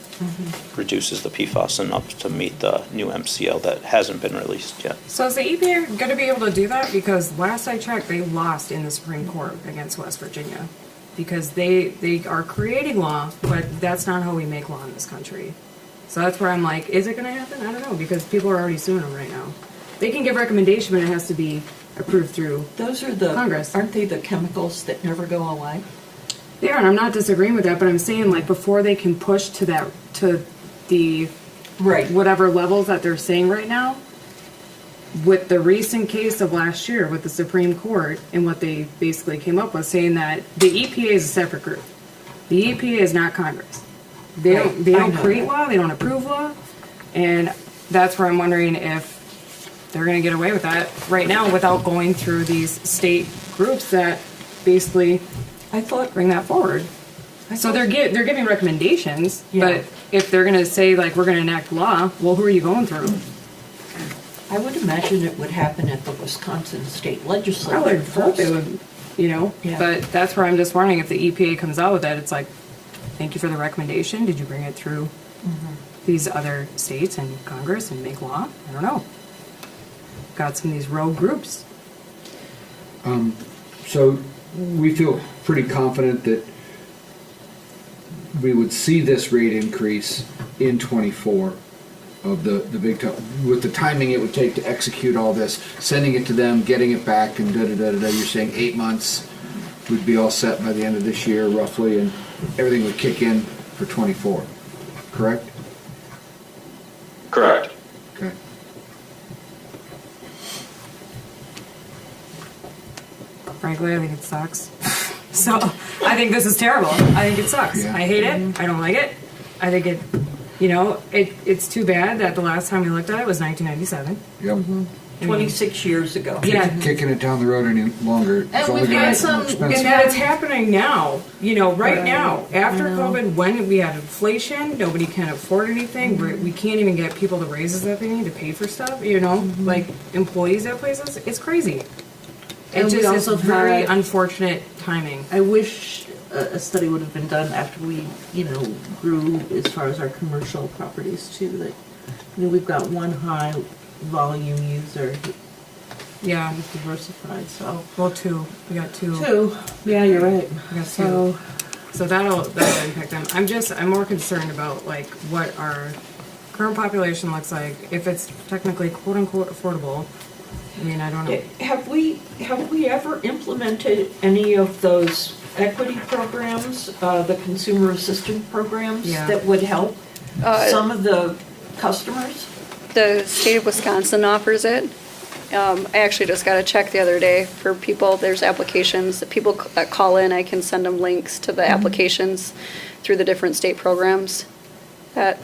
reduces the PFAS enough to meet the new MCL that hasn't been released yet. So is the EPA going to be able to do that? Because last I checked, they lost in the Supreme Court against West Virginia. Because they are creating law, but that's not how we make law in this country. So that's where I'm like, is it going to happen? I don't know, because people are already suing them right now. They can give recommendation, but it has to be approved through Those are Congress. aren't they the chemicals that never go away? They are, and I'm not disagreeing with that, but I'm saying like before they can push to the Right. whatever levels that they're saying right now, with the recent case of last year with the Supreme Court and what they basically came up with, saying that the EPA is a separate group. The EPA is not Congress. They Right, don't, they I don't know create that. law, they don't approve law, and that's where I'm wondering if they're gonna get away with that right now without going through these state groups that basically I thought bring that forward. So they're giving recommendations, Yeah. but if they're gonna say like we're gonna enact law, well, who are you going through? I would imagine it would happen at the Wisconsin State I Legislature. would hope they first. would, you know, Yeah. but that's where I'm just wondering if the EPA comes out with that, it's like, thank you for the recommendation, did you bring it through these other states and Congress and make law? I don't know. Got some of these rogue groups. So we feel pretty confident that we would see this rate increase in '24 of the big, with the timing it would take to execute all this, sending it to them, getting it back, and da-da-da-da-da. You're saying 8 months, we'd be all set by the end of this year roughly, and everything would kick in for '24, correct? Correct. Okay. Frankly, I think it sucks. So, I think this is terrible. I think it sucks. Yeah. I hate it. I don't like it. I think it, you know, it's too bad that the last time we looked at it was 1997. Yep. 26 years ago. Yeah. Kicking it down the road any longer. it's And only we've gonna had get more some- expensive. And that it's happening now, you know, right Right. now. After I know. COVID, when we had inflation, nobody can afford anything. We can't even get people the raises that they need to pay for stuff, you know, like employees at places. It's crazy. It And we just is also very had- unfortunate timing. I wish a study would have been done after we, grew as far as our commercial properties too, that, we've got one high volume user, Yeah. who's diversified, so. Well, two. We got two. Two, yeah, you're right. We got two. So, So that'll impact them. I'm more concerned about like what our current population looks like. If it's technically quote unquote affordable. I mean, I don't know. Have we ever implemented any of those equity programs, the consumer assistance programs Yeah. that would help some of the customers? The state of Wisconsin offers it. I actually just got a check the other day for people. There's applications that people that call in. I can send them links to the applications through the different state programs that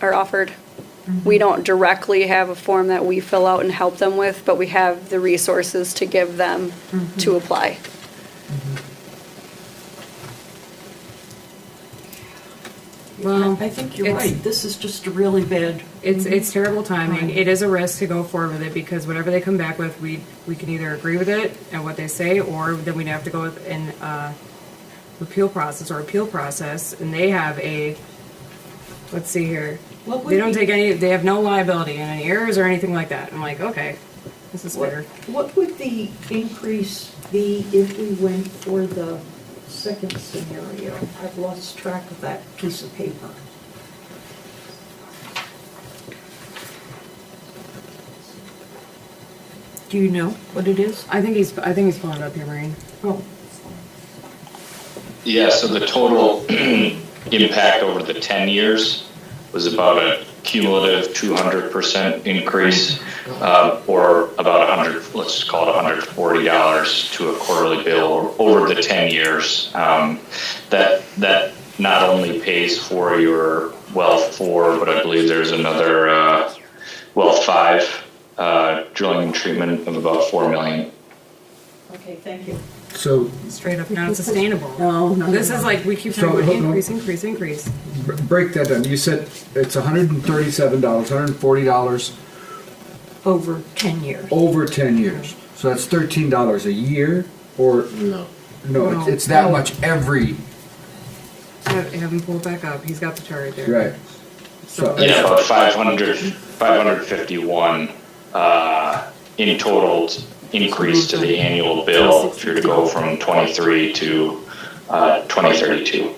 are offered. We don't directly have a form that we fill out and help them with, but we have the resources to give them to apply. Well, I think you're it's- right. This is just a really bad. It's terrible timing. It is a risk to go forward with it because whatever they come back with, we can either agree with it and what they say, or then we'd have to go with an appeal process, and they have a. Let's see here. What would They don't be- take any. They have no liability in any errors or anything like that. I'm like, okay, this is fair. What would the increase be if we went for the second scenario? I've lost track of that piece of paper. Do you know what it is? I think he's pulling it up here, Maureen. Oh, Yeah, so the total impact over the 10 years was about a cumulative 200% increase, or about 100, let's just call it $140 to a quarterly bill over the 10 years. That not only pays for your well 4, but I believe there's another well 5 drilling and treatment of about $4 million. okay, thank you. So Straight up not sustainable. No, no. This is like, we keep talking So, about hold on. increase. break that down. You said it's $137, $140 Over 10 years. over 10 years. So that's $13 a year, or no, No. it's that much every, Have him pull it back up. He's got the chart right there. right. So Yeah, about 551 in total increase to the annual bill if you're to go from 23 to 2032.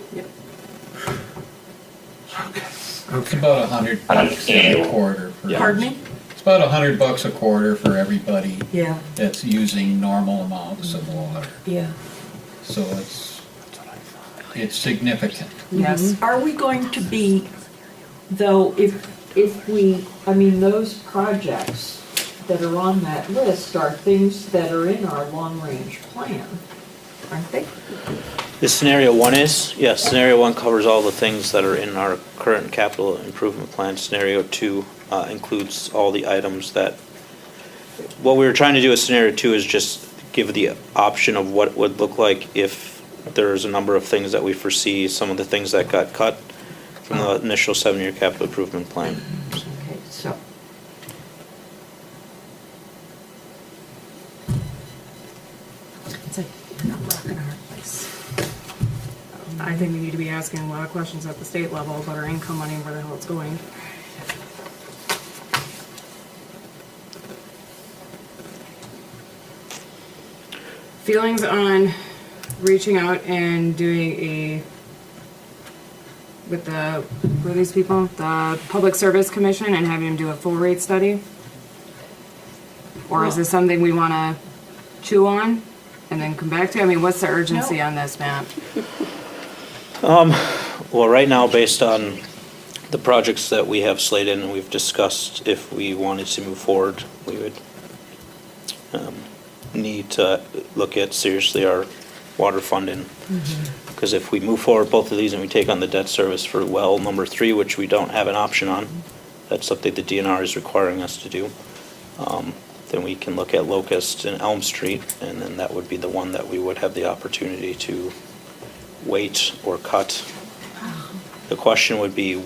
It's about $100 On an a annual. quarter. Yeah. Pardon me? It's about $100 a quarter for everybody Yeah, that's using normal amounts of water. yeah. So it's significant. Yes. Are we going to be, though, if we, I mean, those projects that are on that list are things that are in our long-range plan, aren't they? This scenario 1 is, yes, scenario 1 covers all the things that are in our current capital improvement plan. Scenario 2 includes all the items that, what we were trying to do with scenario 2 is just give the option of what it would look like if there's a number of things that we foresee, some of the things that got cut from the initial 7-year capital improvement plan. Okay, so, It's like a rock and a hard place. I think we need to be asking a lot of questions at the state level about our income money and where the hell it's going. Feelings on reaching out and doing with who are these people? The Public Service Commission, and having them do a full rate study? Or is this something we want to chew on and then come back to? I mean, what's the urgency No. on this, Matt? Well, right now, based on the projects that we have slated and we've discussed, if we wanted to move forward, we would need to look at seriously our water funding. Because if we move forward both of these and we take on the debt service for well number 3, which we don't have an option on, that's something the DNR is requiring us to do, then we can look at Locust and Elm Street, and then that would be the one that we would have the opportunity to wait or cut. The question would be,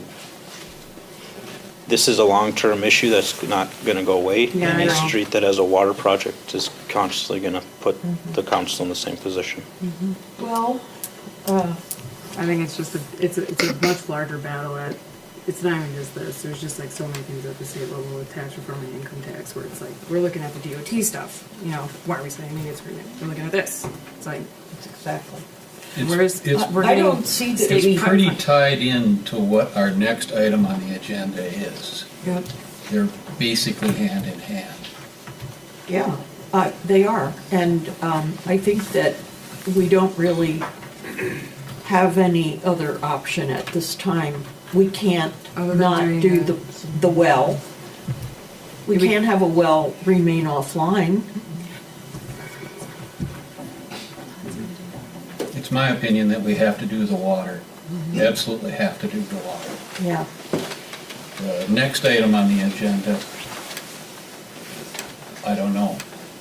this is a long-term issue that's not going to go away. Yeah, And I a know. street that has a water project is constantly going to put the council in the same position. well, I think it's just it's a much larger battle it's not even just this. There's just like so many things at the state level with tax reform and income tax where it's like, we're looking at the DOT stuff, you know, why are we saying it's agreement? We're looking at this. It's like, exactly. where's, we're I getting. don't see that state we- It's pretty tied in to what our next item on the agenda is. Yep. They're basically hand in hand. Yeah, they are, and I think that we don't really have any other option at this time. We can't Other than not doing do the- the well. We Yeah, we- can't have a well remain offline. It's my opinion that we have to do the water. Absolutely have to do the water. Yeah. The next item on the agenda, I don't know.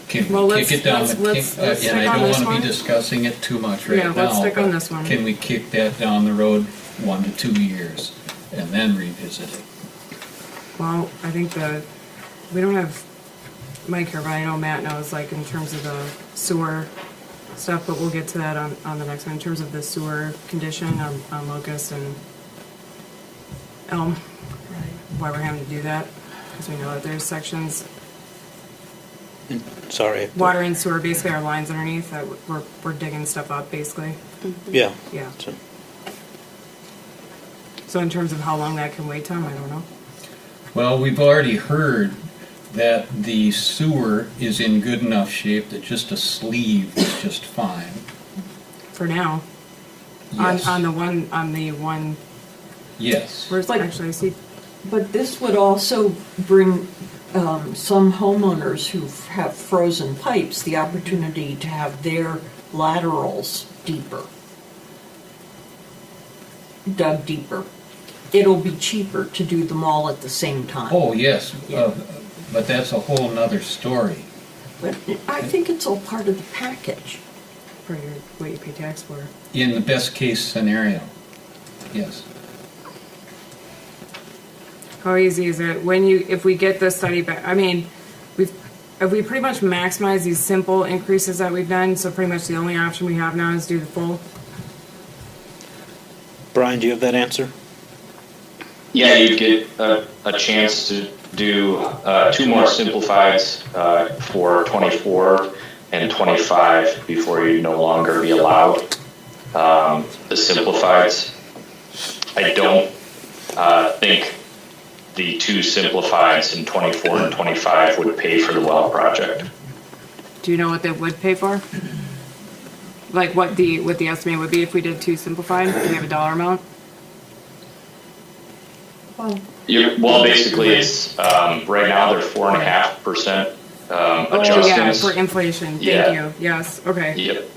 Can Well, we let's- kick it down? let's And stick I on don't this want to one. be discussing it too much right now. Yeah, let's stick on but this one. Can we kick that down the road 1 to 2 years and then revisit it? Well, I think we don't have Mike here, but I know Matt knows, like, in terms of the sewer stuff, but we'll get to that on the next one, in terms of the sewer condition on Locust and Elm, why we're having to do that, because we know that there's sections, Sorry. water and sewer, basically our lines underneath, that we're digging stuff up, basically, Yeah. yeah. So- So in terms of how long that can wait, Tom, I don't know. Well, we've already heard that the sewer is in good enough shape that just a sleeve is just fine. For now. Yes. On the one, Yes. where's, Like- actually, I see, But this would also bring some homeowners who have frozen pipes the opportunity to have their laterals dug deeper. It'll be cheaper to do them all at the same time. Oh, yes, Yeah. but that's a whole nother story. But I think it's all part of the package. for your, what you pay tax for. In the best case scenario, yes. How easy is it if we get the study back? I mean, have we pretty much maximized these simple increases that we've done, so pretty much the only option we have now is do the full? Brian, do you have that answer? Yeah, you get a chance to do two more simplifieds for 24 and 25 before you no longer be allowed the simplifieds. I don't think the two simplifieds in 24 and 25 would pay for the well project. Do you know what they would pay for? Like what the estimate would be if we did two simplified? Do we have a dollar amount? Well, basically, it's right now they're 4.5% Oh, adjustments. yeah, for inflation. Thank Yeah. you. Yes. Okay. Yep.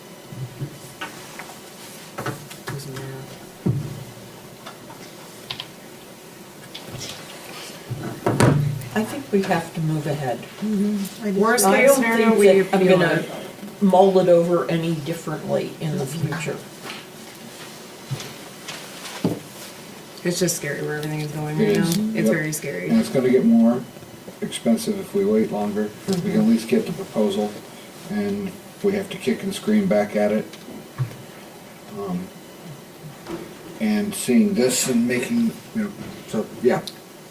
I think we have to move ahead. Worst I case don't scenario, think we that I'm appeal gonna it. mull it over any differently in the future. It's just scary where everything is going It right now. is. It's Yep. very scary. And it's gonna get more expensive if we wait longer. We can at least get the proposal, and if we have to kick and scream back at it. And seeing this and making, so, yeah.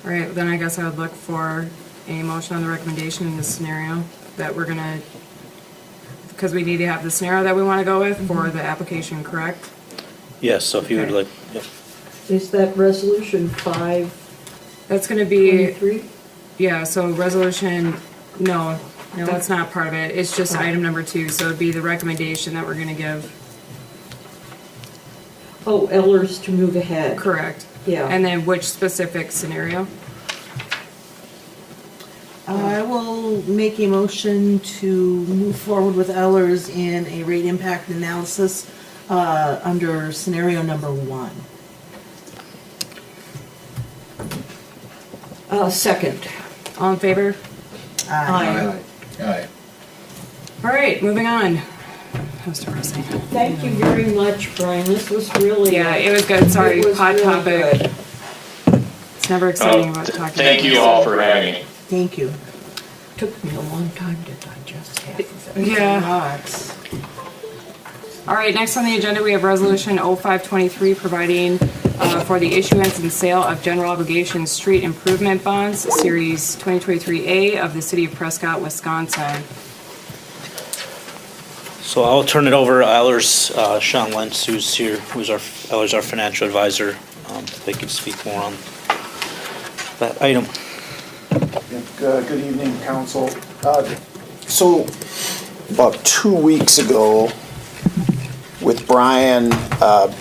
All right, then I guess I would look for a motion on the recommendation in this scenario that we're gonna, because we need to have the scenario that we want to go with for the application, correct? Yes, so if you would Okay. like, yep. Is that resolution That's gonna be, 523? yeah, so resolution, no, that's not part of it. It's just item number 2, so it'd be the recommendation that we're gonna give, Oh, Ellers to move ahead. correct? Yeah. And then which specific scenario? I will make a motion to move forward with Ellers in a rate impact analysis under scenario number 1. Second. All in favor? Aye. Aye. All right, moving on. That was depressing. Thank you very much, Brian. This was really. Yeah, it was good. Sorry, it was hot really topic. good. It's never exciting about talking. Thank about you all for having me. Thank you. Took me a long time to digest half of it. Yeah. All right, next on the agenda, we have Resolution 0523, providing for the issuance and sale of general obligation street improvement bonds, Series 2023A of the City of Prescott, Wisconsin. So I'll turn it over to Ellers, Sean Lentz, who's here, Ellers, our financial advisor. They can speak more on that item. Good evening, council. So, about 2 weeks ago, with Brian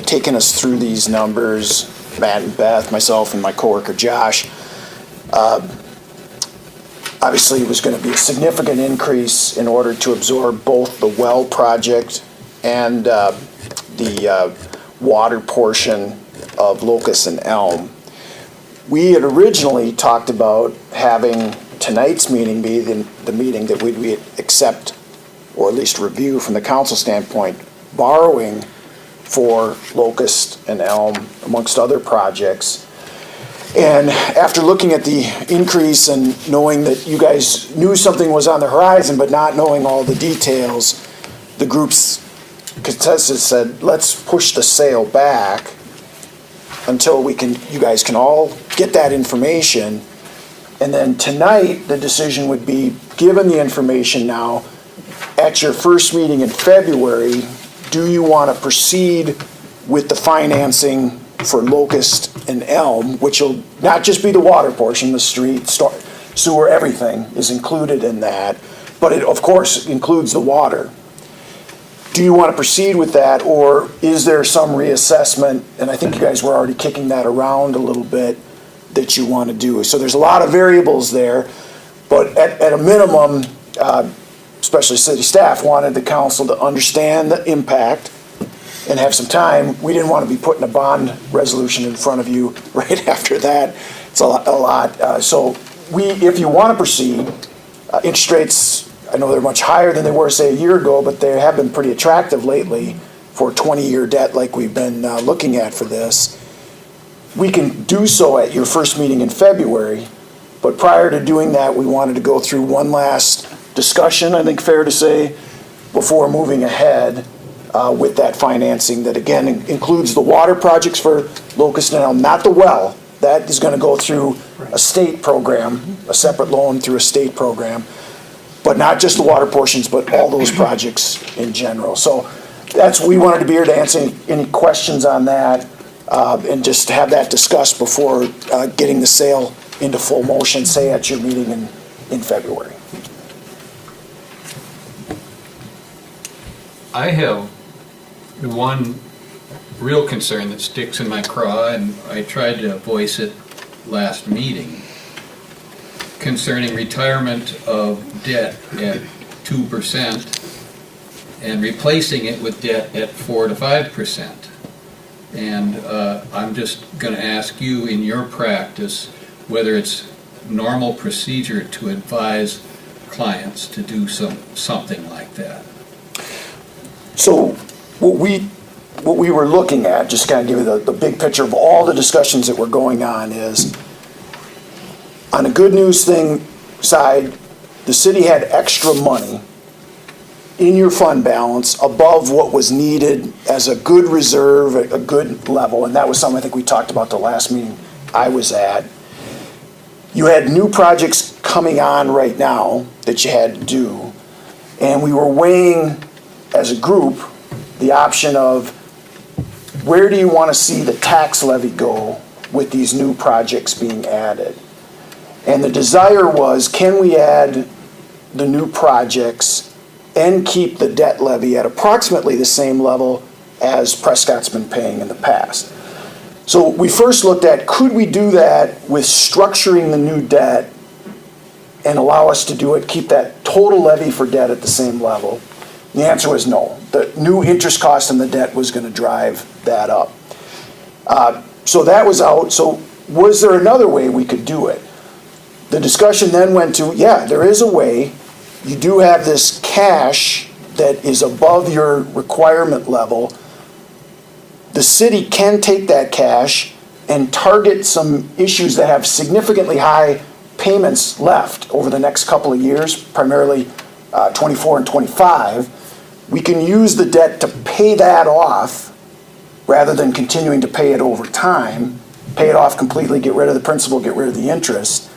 taking us through these numbers, Matt and Beth, myself, and my coworker Josh, obviously it was going to be a significant increase in order to absorb both the well project and the water portion of Locust and Elm. We had originally talked about having tonight's meeting be the meeting that we'd accept, or at least review from the council standpoint, borrowing for Locust and Elm, amongst other projects. And after looking at the increase and knowing that you guys knew something was on the horizon, but not knowing all the details, the group's consensus said, let's push the sale back until you guys can all get that information. And then tonight, the decision would be, given the information now, at your first meeting in February, do you want to proceed with the financing for Locust and Elm, which will not just be the water portion, the street, sewer, everything is included in that, but it, of course, includes the water. Do you want to proceed with that, or is there some reassessment, and I think you guys were already kicking that around a little bit, that you want to do? So there's a lot of variables there, but at a minimum, especially city staff wanted the council to understand the impact and have some time. We didn't want to be putting a bond resolution in front of you right after that. It's a lot. So if you want to proceed, interest rates, I know they're much higher than they were, say, a year ago, but they have been pretty attractive lately for 20-year debt like we've been looking at for this. We can do so at your first meeting in February, but prior to doing that, we wanted to go through one last discussion, I think fair to say, before moving ahead with that financing that, again, includes the water projects for Locust and Elm, not the well. That is going to go through a state program, a separate loan through a state program, but not just the water portions, but all those projects in general. So we wanted to be here to answer any questions on that and just have that discussed before getting the sale into full motion, say at your meeting in February. I have one real concern that sticks in my craw, and I tried to voice it last meeting, concerning retirement of debt at 2% and replacing it with debt at 4 to 5%. And I'm just going to ask you, in your practice, whether it's normal procedure to advise clients to do something like that. So what we were looking at, just kind of give you the big picture of all the discussions that were going on, is on a good news thing side, the city had extra money in your fund balance above what was needed as a good reserve, a good level, and that was something I think we talked about the last meeting I was at. You had new projects coming on right now that you had to do, and we were weighing as a group the option of where do you want to see the tax levy go with these new projects being added. And the desire was, can we add the new projects and keep the debt levy at approximately the same level as Prescott's been paying in the past? So we first looked at, could we do that with structuring the new debt and allow us to do it, keep that total levy for debt at the same level? The answer was no. The new interest cost on the debt was going to drive that up. So that was out. So was there another way we could do it? The discussion then went to, yeah, there is a way. You do have this cash that is above your requirement level. The city can take that cash and target some issues that have significantly high payments left over the next couple of years, primarily 24 and 25. We can use the debt to pay that off rather than continuing to pay it over time, pay it off completely, get rid of the principal, get rid of the interest.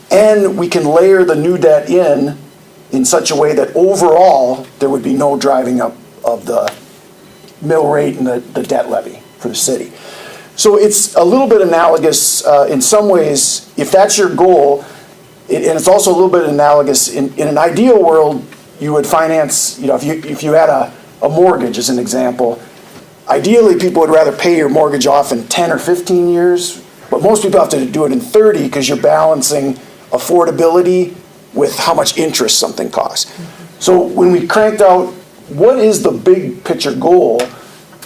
And we can layer the new debt in such a way that overall there would be no driving up of the mill rate and the debt levy for the city. So it's a little bit analogous in some ways, if that's your goal, and it's also a little bit analogous in an ideal world. You would finance, if you had a mortgage as an example, ideally people would rather pay your mortgage off in 10 or 15 years, but most people have to do it in 30 because you're balancing affordability with how much interest something costs. So when we cranked out, what is the big picture goal?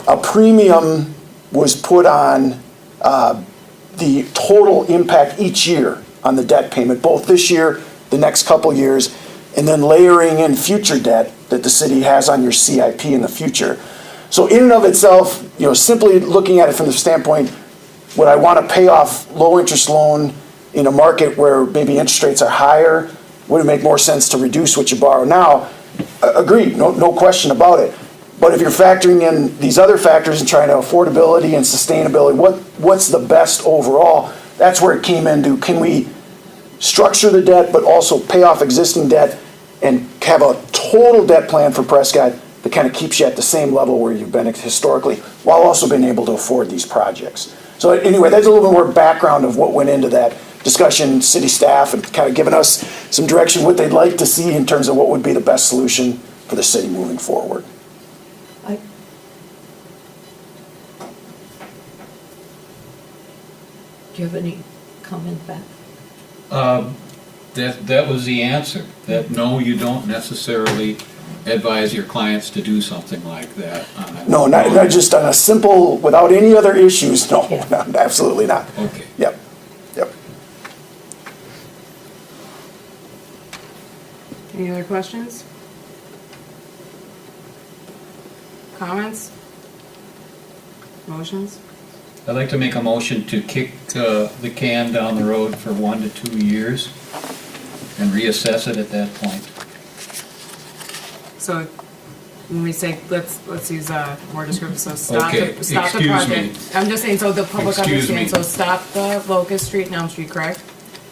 A premium was put on the total impact each year on the debt payment, both this year, the next couple years, and then layering in future debt that the city has on your CIP in the future. So in and of itself, simply looking at it from the standpoint, would I want to pay off low interest loan in a market where maybe interest rates are higher? Would it make more sense to reduce what you borrow now? Agreed, no question about it. But if you're factoring in these other factors and trying to affordability and sustainability, what's the best overall? That's where it came into, can we structure the debt but also pay off existing debt and have a total debt plan for Prescott that kind of keeps you at the same level where you've been historically, while also being able to afford these projects. So anyway, that's a little bit more background of what went into that. discussion, city staff, and kind of given us some direction what they'd like to see in terms of what would be the best solution for the city moving forward. Do you have any comment back? That was the answer, that no, you don't necessarily advise your clients to do something like that. No, not just on a simple, without any other issues, no, no, absolutely not. Okay. Yep, yep. Any other questions? Comments? Motions? I'd like to make a motion to kick the can down the road for 1 to 2 years and reassess it at that point. So when we say, let's use more descriptive, so stop Okay, the project. excuse me. I'm just saying, so the public Excuse me. understands, so stop the Locust Street and Elm Street, correct?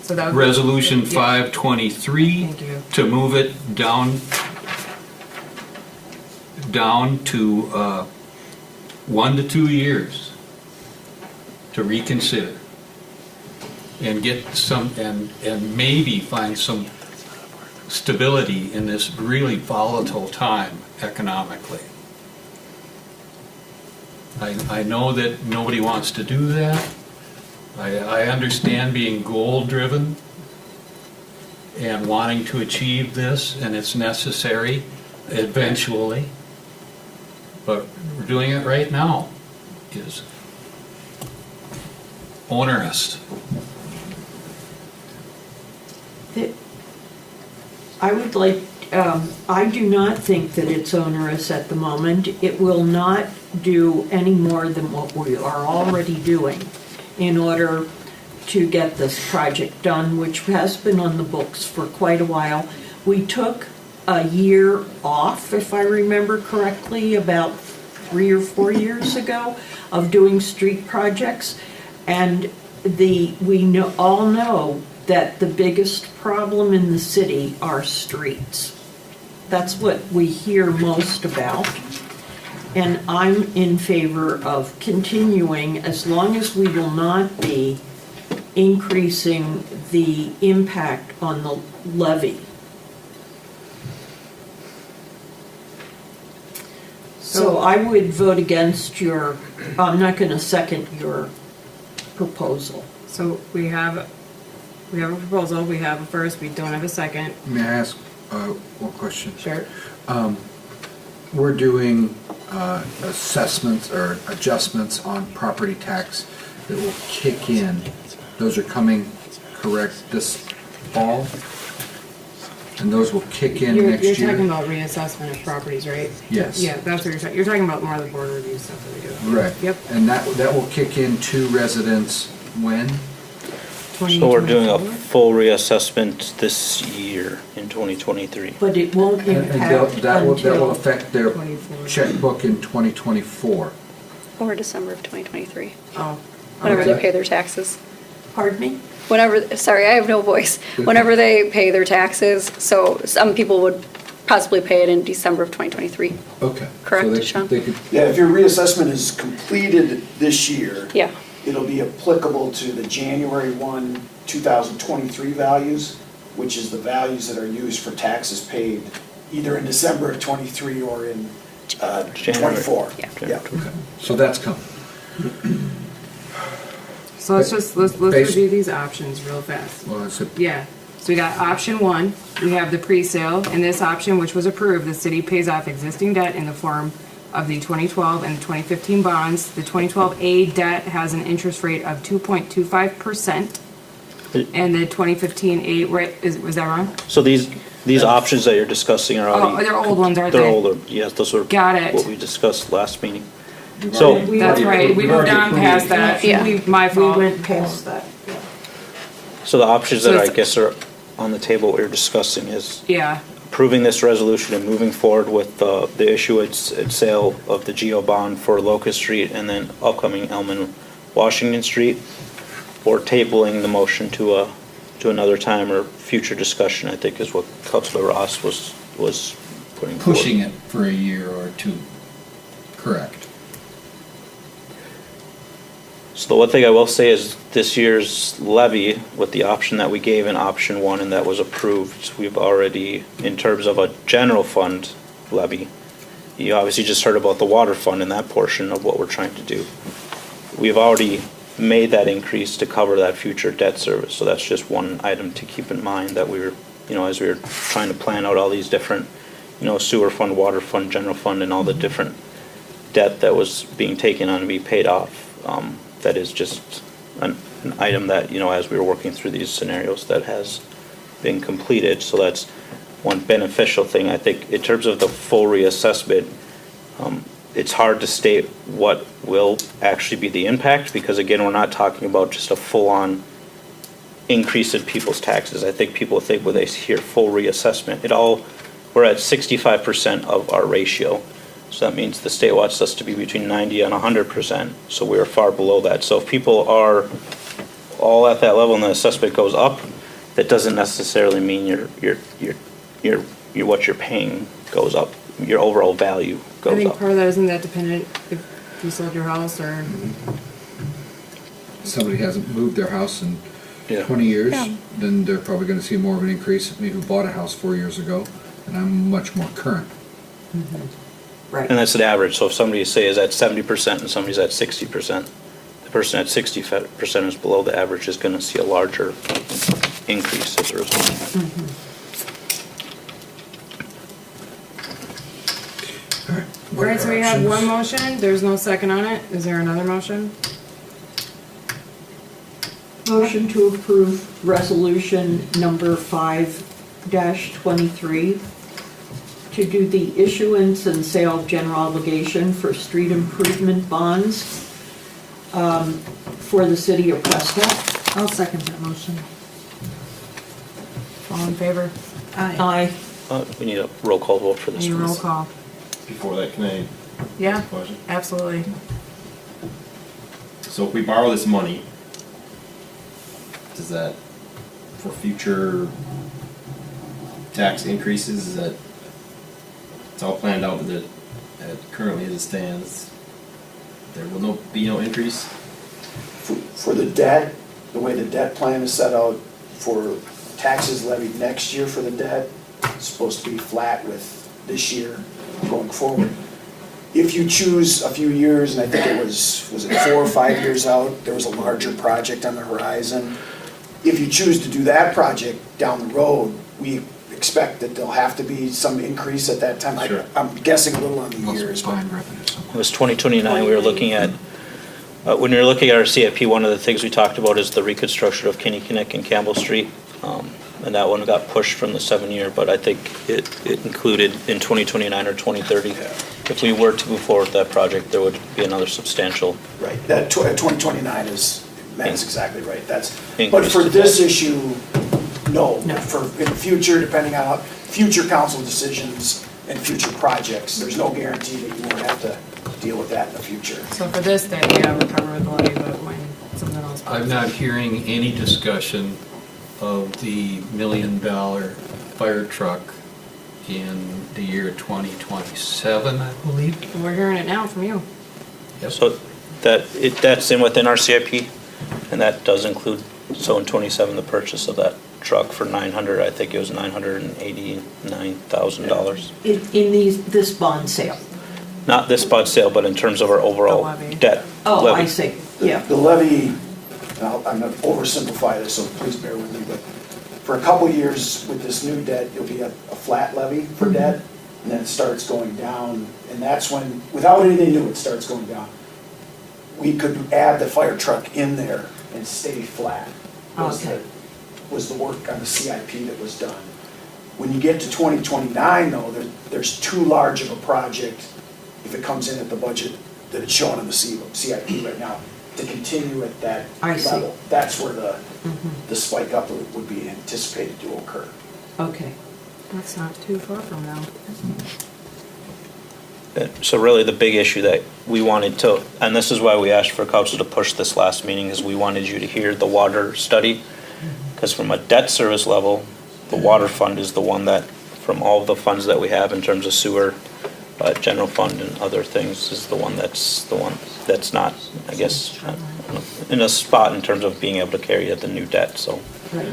So that would. Resolution Yeah. 523. Thank you. To move it down to 1 to 2 years to reconsider and get some, and maybe find some stability in this really volatile time economically. I know that nobody wants to do that. I understand being goal-driven and wanting to achieve this, and it's necessary eventually. But we're doing it right now is onerous. I would like, I do not think that it's onerous at the moment. It will not do any more than what we are already doing in order to get this project done, which has been on the books for quite a while. We took a year off, if I remember correctly, about 3 or 4 years ago of doing street projects. And we all know that the biggest problem in the city are streets. That's what we hear most about. And I'm in favor of continuing, as long as we will not be increasing the impact on the levy. So I would vote against I'm not going to second your proposal. So we have a proposal, we have a first, we don't have a second. May I ask one question? Sure. We're doing assessments or adjustments on property tax that will kick in. Those are coming, correct, this fall? And those will kick in next year? You're talking about reassessment of properties, right? Yes. Yeah, that's what you're talking, you're talking about more of the board review stuff that we do. Right. Yep. And that will kick in to residents when? So we're doing a 2024? full reassessment this year in 2023. But it won't And impact that will until, affect their 24. checkbook in 2024. Or December of 2023, Oh, whenever Okay. they pay their taxes. pardon me? Whenever, sorry, I have no voice. Whenever they pay their taxes, so some people would possibly pay it in December of 2023. Okay. Correct, So Sean? they could, Yeah, if your reassessment is completed this year, Yeah, it'll be applicable to the January 1, 2023 values, which is the values that are used for taxes paid either in December of '23 or in January. '24. Yeah. Yeah. okay. So that's coming. so let's Based- review these options real fast. Well, it's a, Yeah, so we got option one, we have the pre-sale. In this option, which was approved, the city pays off existing debt in the form of the 2012 and 2015 bonds. The 2012A debt has an interest rate of 2.25%. And the 2015A, was that wrong? So these options that you're discussing are Oh, already. they're old ones, aren't They're they? older, yes, those are. Got it. What we discussed last meeting. So, That's right, we moved on past that. Yeah. My We fault. went past that. so the options So that I it's- guess are on the table, what you're discussing is Yeah, approving this resolution and moving forward with the issuance and sale of the GO bond for Locust Street and then upcoming Elman Washington Street, or tabling the motion to another time or future discussion, I think is what Councilor Ross was putting forward. Pushing it for a year or two. Correct. So the one thing I will say is this year's levy, with the option that we gave in option one and that was approved, we've already, in terms of a general fund levy, you obviously just heard about the water fund and that portion of what we're trying to do. We've already made that increase to cover that future debt service, so that's just one item to keep in mind that we were, as we were trying to plan out all these different, sewer fund, water fund, general fund, and all the different debt that was being taken on to be paid off. That is just an item that, as we were working through these scenarios, that has been completed. So that's one beneficial thing. I think in terms of the full reassessment, it's hard to state what will actually be the impact, because again, we're not talking about just a full-on increase in people's taxes. I think people think when they hear full reassessment, we're at 65% of our ratio. So that means the state wants us to be between 90 and 100%. So we are far below that. So if people are all at that level and the assessment goes up, that doesn't necessarily mean what you're paying goes up. Your overall value I goes think up. part of that, isn't that dependent if you sold your house or? Somebody hasn't moved their house in Yeah. 20 years, Yeah. then they're probably gonna see more of an increase. Me who bought a house 4 years ago, and I'm much more current. Right. And that's an average. So if somebody say is at 70% and somebody's at 60%, the person at 60% is below the average is going to see a larger increase as a result. All right, so we have one motion, there's no second on it. Is there another motion? Motion to approve resolution number 5-23 to do the issuance and sale of general obligation for street improvement bonds for the city of Prescott. I'll second that motion. All in favor? Aye. We need a roll call vote for this Any one. roll call? Before that, can I Yeah, question? absolutely. So if we borrow this money, does that, for future tax increases, is that, it's all planned out that currently as it stands, there will be no increase? For the debt, the way the debt plan is set out for taxes levied next year for the debt, it's supposed to be flat with this year going forward. If you choose a few years, and I think it was it 4 or 5 years out, there was a larger project on the horizon. If you choose to do that project down the road, we expect that there'll have to be some increase at that time. Sure. I'm guessing a little on the Unless years, it's but buying revenue somewhere. It was 2029, we were looking at, when we were looking at our CIP, one of the things we talked about is the reconstruction of Kinnickinnick and Campbell Street. And that one got pushed from the 7-year, but I think it included in 2029 or 2030. If we were to move forward with that project, there would be another substantial. right, that 2029 is, Matt's exactly right. But Increase for to this that. issue, no. No. For in the future, depending on future council decisions and future projects, there's no guarantee that you won't have to deal with that in the future. So for this, then, yeah, we're covered with the levy, but when something else. I'm not hearing any discussion of the $1 million fire truck in the year 2027, I believe. We're hearing it now from you. So that's within our CIP, and that does include, so in 27, the purchase of that truck for I think it was $989,000. In this bond sale. Not this bond sale, but in terms of our overall The levy. debt. Oh, levy. I see, yeah. The levy, I'm going to oversimplify this, so please bear with me, but for a couple years with this new debt, it'll be a flat levy for debt, and then it starts going down, and that's when, without anything new, it starts going down. We could add the fire truck in there and stay flat. Okay. Was the work on the CIP that was done. When you get to 2029, though, there's too large of a project, if it comes in at the budget that it's shown on the CIP right now, to continue at that I see. level. That's where the spike up would be anticipated to occur. Okay. That's not too far from now. So really, the big issue that we wanted to, and this is why we asked for council to push this last meeting, is we wanted you to hear the water study. Because from a debt service level, the water fund is the one that, from all of the funds that we have in terms of sewer, general fund and other things is the one that's not, I guess, in a spot in terms of being able to carry the new debt, so. Right.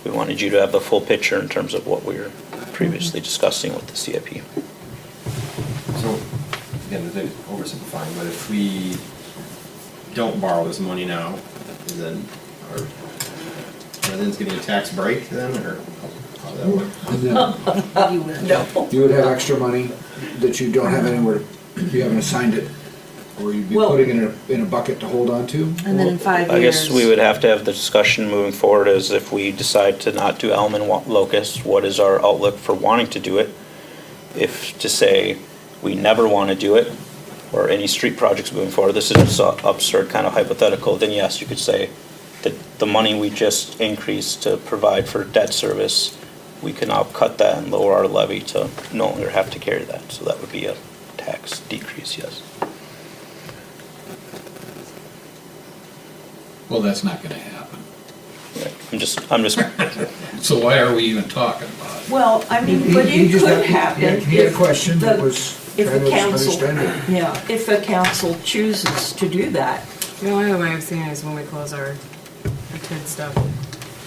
We wanted you to have the full picture in terms of what we were previously discussing with the CIP. So, again, a bit oversimplifying, but if we don't borrow this money now, then our residents getting a tax break then, or how that work? And then You would. No. you would have extra money that you don't have anywhere, you haven't assigned it, or you'd be Well- putting in a bucket to hold on to? And then in 5 years. I guess we would have to have the discussion moving forward as if we decide to not do Elm and Locust, what is our outlook for wanting to do it? If to say we never want to do it, or any street projects moving forward, this is just an absurd kind of hypothetical, then yes, you could say that the money we just increased to provide for debt service, we can now cut that and lower our levy to no longer have to carry that. So that would be a tax decrease, yes. Well, that's not gonna happen. Right. I'm just, So why are we even talking about it? Well, I mean, He- but he it just could had- happen. He had a if question that the- was if trying the to council, understand it. yeah, if the council chooses to do that. The only other way I've seen it is when we close our TID stuff,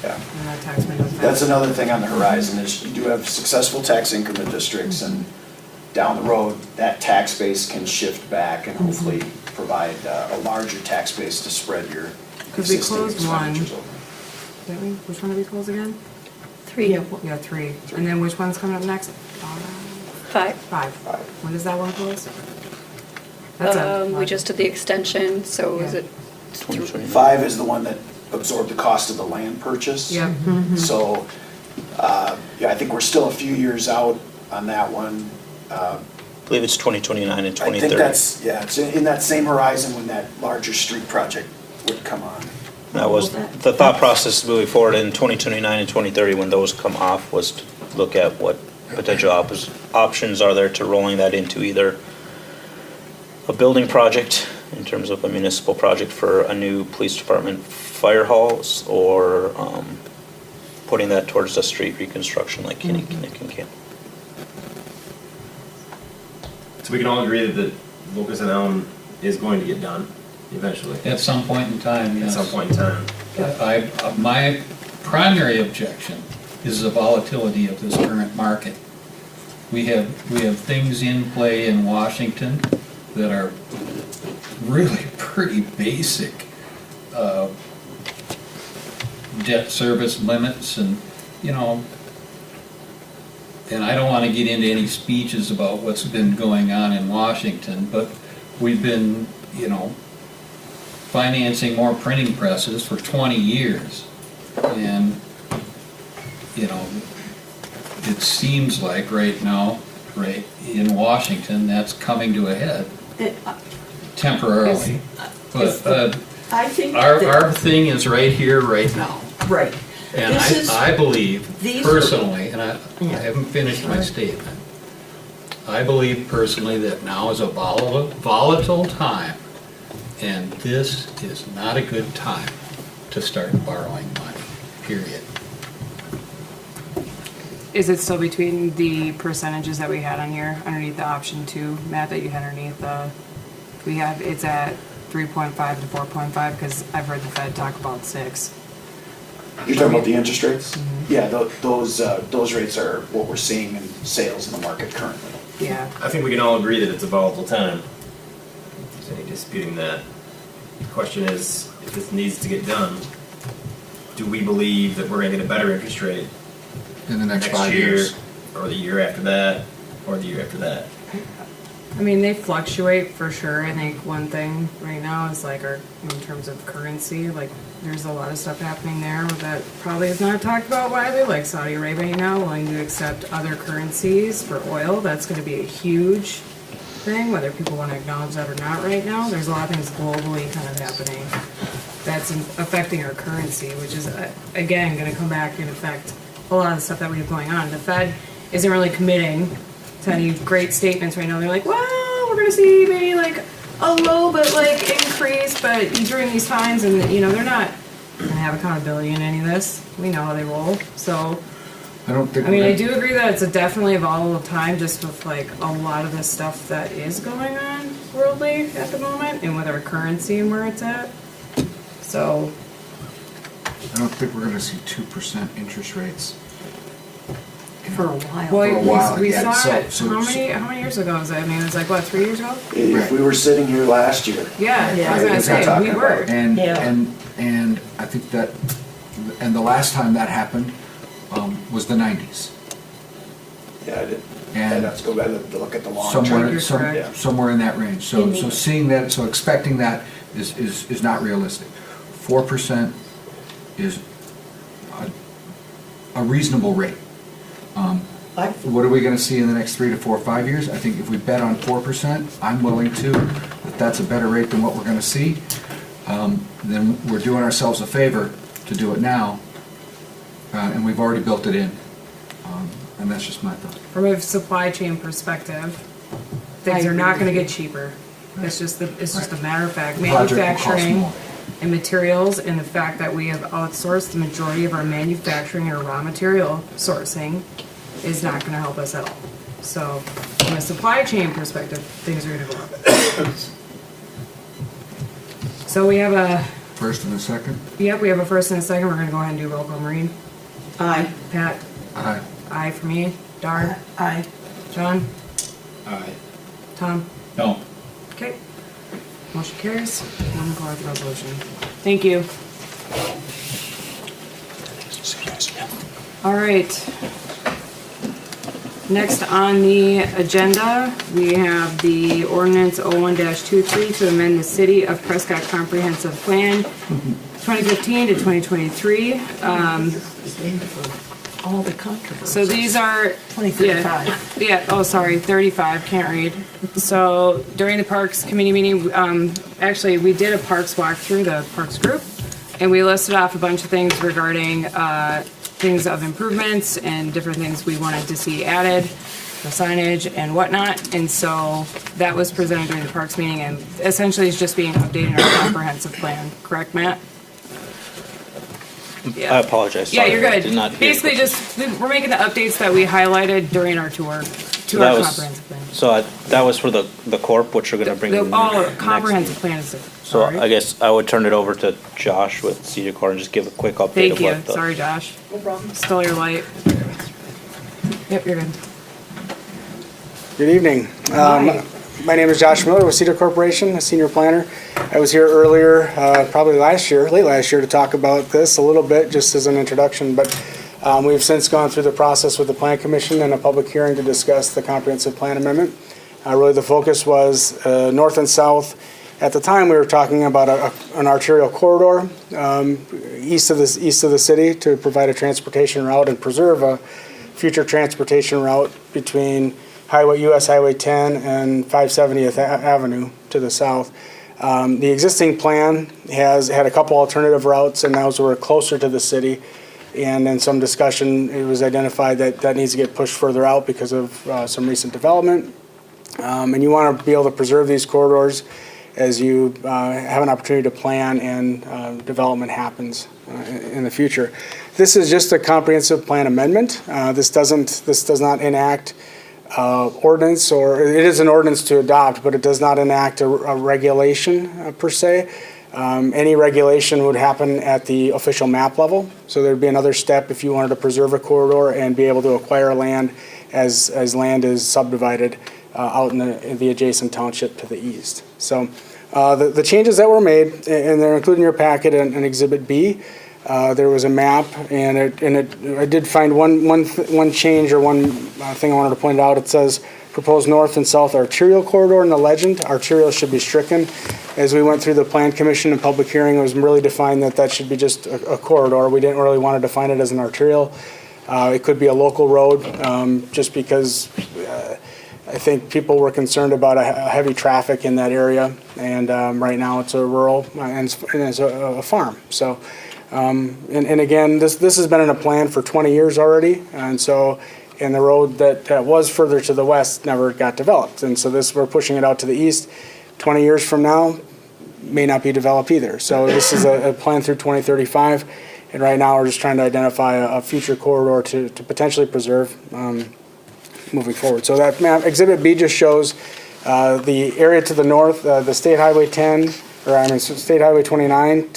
Yeah. and that tax window. That's another thing on the horizon, is you do have successful tax increment districts, and down the road, that tax base can shift back and hopefully provide a larger tax base to spread your Because we existing closed one. expenditures over. Didn't we? Which one did we close again? 3, Yeah, 3. And then which one's coming up next? 5. 5. When does that one close? That's We just did the extension, so is Yeah. it? 2029. 5 is the one that absorbed the cost of the land purchase. Yep. So, yeah, I think we're still a few years out on that one. I believe it's 2029 and I 2030. think that's, yeah, it's in that same horizon when that larger street project would come on. That was, the thought process moving forward in 2029 and 2030, when those come off, was to look at what potential options are there to rolling that into either a building project, in terms of a municipal project for a new police department fire halls, or putting that towards the street reconstruction like Kenny can. So we can all agree that the Locust and Elm is going to get done eventually, At some point in time, at yes. some point in time. My primary objection is the volatility of this current market. We have things in play in Washington that are really pretty basic debt service limits, and, you know, and I don't want to get into any speeches about what's been going on in Washington, but we've been, you know, financing more printing presses for 20 years. And, you know, it seems like right now, right in Washington, that's coming to a head temporarily. But I think our that, thing is right here, right now. right. And This is- I believe these are- personally, and I Yeah. haven't finished my statement, I believe personally that now is a volatile time, and this is not a good time to start borrowing money, period. Is it still between the percentages that we had on here underneath the option 2, Matt, that you had underneath it's at 3.5 to 4.5, because I've heard the Fed talk about 6. You're talking about the interest rates? Mm-hmm. Yeah, those rates are what we're seeing in sales in the market currently. Yeah. I think we can all agree that it's a volatile time. There's any disputing that. The question is, if this needs to get done, do we believe that we're gonna get a better interest rate In the next next 5 year, years. or the year after that, or the year after that? I mean, they fluctuate for sure. I think one thing right now is like in terms of currency, like there's a lot of stuff happening there that probably is not talked about widely, like Saudi Arabia right now willing to accept other currencies for oil. That's going to be a huge thing, whether people want to acknowledge that or not right now. There's a lot of things globally kind of happening that's affecting our currency, which is, again, going to come back and affect a lot of the stuff that we have going on. The Fed isn't really committing to any great statements right now. They're like, well, we're going to see maybe like a little bit like increase, but during these times, and you know, they're not going to have accountability in any of this. We know how they roll. So I don't think. I mean, we're I gonna- do agree that it's a definitely a volatile time just with like a lot of the stuff that is going on worldly at the moment and with our currency and where it's at. So, I don't think we're gonna see 2% interest rates. For a while. For a while, we yeah, saw it, so- how many years ago was that? I mean, it was like, what, 3 years ago? If we were sitting here last year, Yeah, I was gonna That's say, what I'm we talking were. about. And I think that, and the last time that happened was the 90s. yeah, I did. And I'd have to go back and look at the long term. Somewhere, You're correct. somewhere in that range. So seeing that, so expecting that is not realistic. 4% is a reasonable rate. What are we gonna see in the next 3 to 4, 5 years? I think if we bet on 4%, I'm willing to, that that's a better rate than what we're gonna see. Then we're doing ourselves a favor to do it now, and we've already built it in. And that's just my thought. From a supply chain perspective, things are not gonna get cheaper. It's just a matter of fact, Project will cost manufacturing more. and materials, and the fact that we have outsourced the majority of our manufacturing or raw material sourcing is not gonna help us at all. So, from a supply chain perspective, things are gonna go up. So we have First and a second? we have a first and a second, we're gonna go ahead and do roll call. Maureen? Aye. Pat? Aye. Aye for me. Dar? Aye. John? Aye. Tom? No. Okay. Motion carries. I'm going with the resolution. Thank you. All right. Next on the agenda, we have the ordinance 01-23 to amend the City of Prescott Comprehensive Plan 2015 to 2023. All the controversy. So these are. 2035. Yeah, oh, sorry, 35, can't read. So during the Parks Committee meeting, actually, we did a Parks walkthrough, the Parks group, and we listed off a bunch of things regarding things of improvements and different things we wanted to see added, for signage and whatnot. And so that was presented during the Parks meeting, and essentially it's just being updated in our comprehensive plan. Correct, Matt? I apologize. Yeah, Sorry, you're I did good. not hear. Basically, we're making the updates that we highlighted during our tour to That our was- comprehensive plan. So that was for the corp, which you're gonna bring in Oh, next comprehensive meeting. plan is. So sorry. I guess I would turn it over to Josh with Cedar Core and just give a quick update Thank of you. what the. Sorry, Josh. No problem. Stole your light. Yep, you're good. Good evening. Hi. My name is Josh Miller with Cedar Corporation, a senior planner. I was here earlier, probably late last year, to talk about this a little bit, just as an introduction. But we've since gone through the process with the Plan Commission and a public hearing to discuss the comprehensive plan amendment. Really, the focus was north and south. At the time, we were talking about an arterial corridor east of the city to provide a transportation route and preserve a future transportation route between US Highway 10 and 570th Avenue to the south. The existing plan has had a couple alternative routes, and those were closer to the city. And in some discussion, it was identified that that needs to get pushed further out because of some recent development. And you want to be able to preserve these corridors as you have an opportunity to plan and development happens in the future. This is just a comprehensive plan amendment. This does not enact ordinance, or it is an ordinance to adopt, but it does not enact a regulation per se. Any regulation would happen at the official map level. So there'd be another step if you wanted to preserve a corridor and be able to acquire land as land is subdivided out in the adjacent township to the east. So the changes that were made, and they're included in your packet in Exhibit B. There was a map, and I did find one change, or one thing I wanted to point out. It says proposed north and south arterial corridor in the legend. Arterial should be stricken. As we went through the Plan Commission and public hearing, it was really defined that should be just a corridor. We didn't really want to define it as an arterial. It could be a local road, just because I think people were concerned about a heavy traffic in that area, and right now it's a rural and it's a farm. So. And again, this has been in a plan for 20 years already, and the road that was further to the west never got developed, and so we're pushing it out to the east. 20 years from now, may not be developed either. So this is a plan through 2035, And right now, we're just trying to identify a future corridor to potentially preserve moving forward. So that map, Exhibit B just shows the area to the north, the State Highway 10, State Highway 29,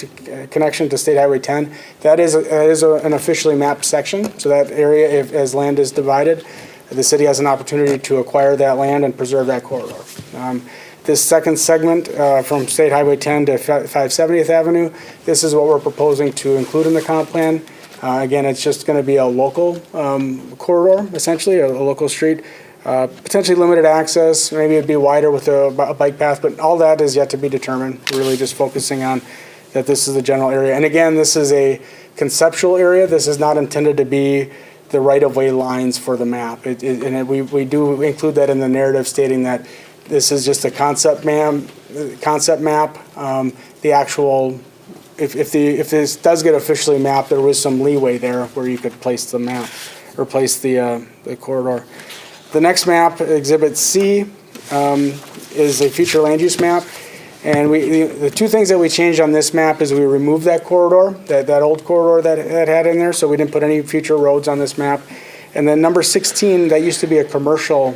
connection to State Highway 10. That is an officially mapped section. So that area, as land is divided, the city has an opportunity to acquire that land and preserve that corridor. This second segment from State Highway 10 to 570th Avenue, this is what we're proposing to include in the comp plan. Again, it's just going to be a local corridor, essentially, a local street. Potentially limited access, maybe it'd be wider with a bike path, but all that is yet to be determined. We're really just focusing on that this is the general area. And again, this is a conceptual area. This is not intended to be the right-of-way lines for the map. We do include that in the narrative, stating that this is just a concept map. The actual, if this does get officially mapped, there was some leeway there where you could place the map or place the corridor. The next map, Exhibit C, is a future land use map. And the two things that we changed on this map is we removed that corridor, that old corridor that had in there, so we didn't put any future roads on this map. And then number 16, that used to be a commercial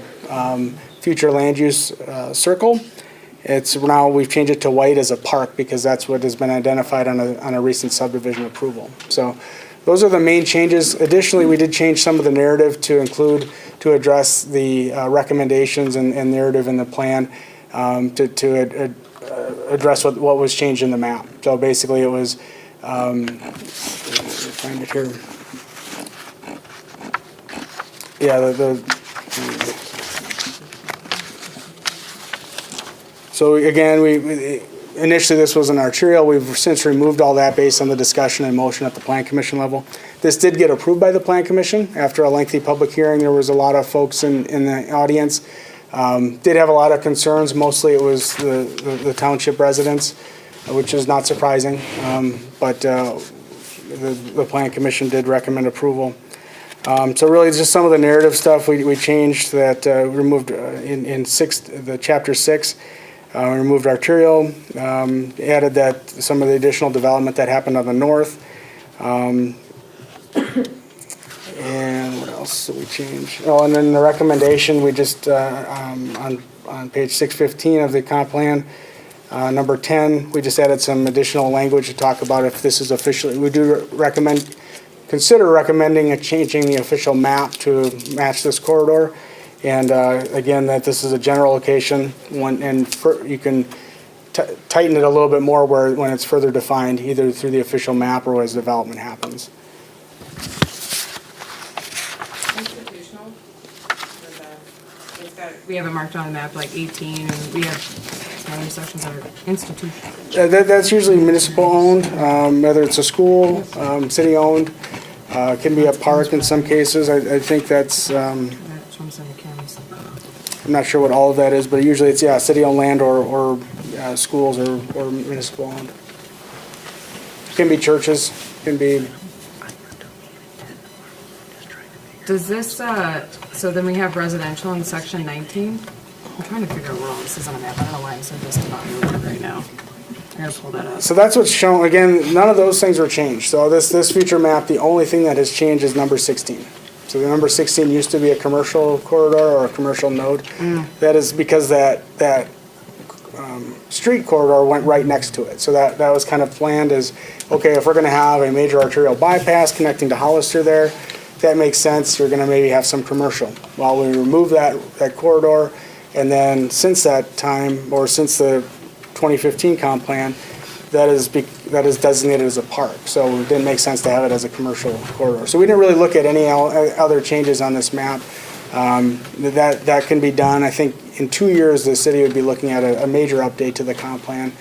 future land use circle. It's now, we've changed it to white as a park because that's what has been identified on a recent subdivision approval. So those are the main changes. Additionally, we did change some of the narrative to address the recommendations and narrative in the plan to address what was changed in the map. So basically it was, find it here. Yeah, so again, initially this was an arterial. We've since removed all that based on the discussion and motion at the Plan Commission level. This did get approved by the Plan Commission after a lengthy public hearing. There was a lot of folks in the audience. Did have a lot of concerns. Mostly it was the township residents, which is not surprising. But the Plan Commission did recommend approval. So really just some of the narrative stuff we changed that removed in chapter 6. We removed arterial, added that some of the additional development that happened on the north. And what else did we change? Oh, and then the recommendation, we just, on page 615 of the comp plan, number 10, we just added some additional language to talk about if this is officially, we do consider recommending changing the official map to match this corridor. And again, that this is a general location, you can tighten it a little bit more when it's further defined, either through the official map or as development happens. Institutional? We have it marked on the map like 18, and we have other sections that are institutional. That's usually municipal owned, whether it's a school, city owned, can be a park in some cases. I think that's. I'm not sure what all of that is, but usually it's, city-owned land or schools or municipal-owned. Can be churches, can be... Does this, so then we have residential in section 19? I'm trying to figure out where all this is on a map. I don't know why I'm so just about moving right now. I gotta pull that up. So that's what's shown. Again, none of those things are changed. So this future map, the only thing that has changed is number 16. So the number 16 used to be a commercial corridor or a commercial node. That is because that street corridor went right next to it. So that was kind of planned as, okay, if we're going to have a major arterial bypass connecting to Hollister there, that makes sense. You're going to maybe have some commercial. Well, we remove that corridor, and then since that time, or since the 2015 comp plan, that is designated as a park. So it didn't make sense to have it as a commercial corridor. So we didn't really look at any other changes on this map. That can be done. I think in 2 years, the city would be looking at a major update to the comp plan.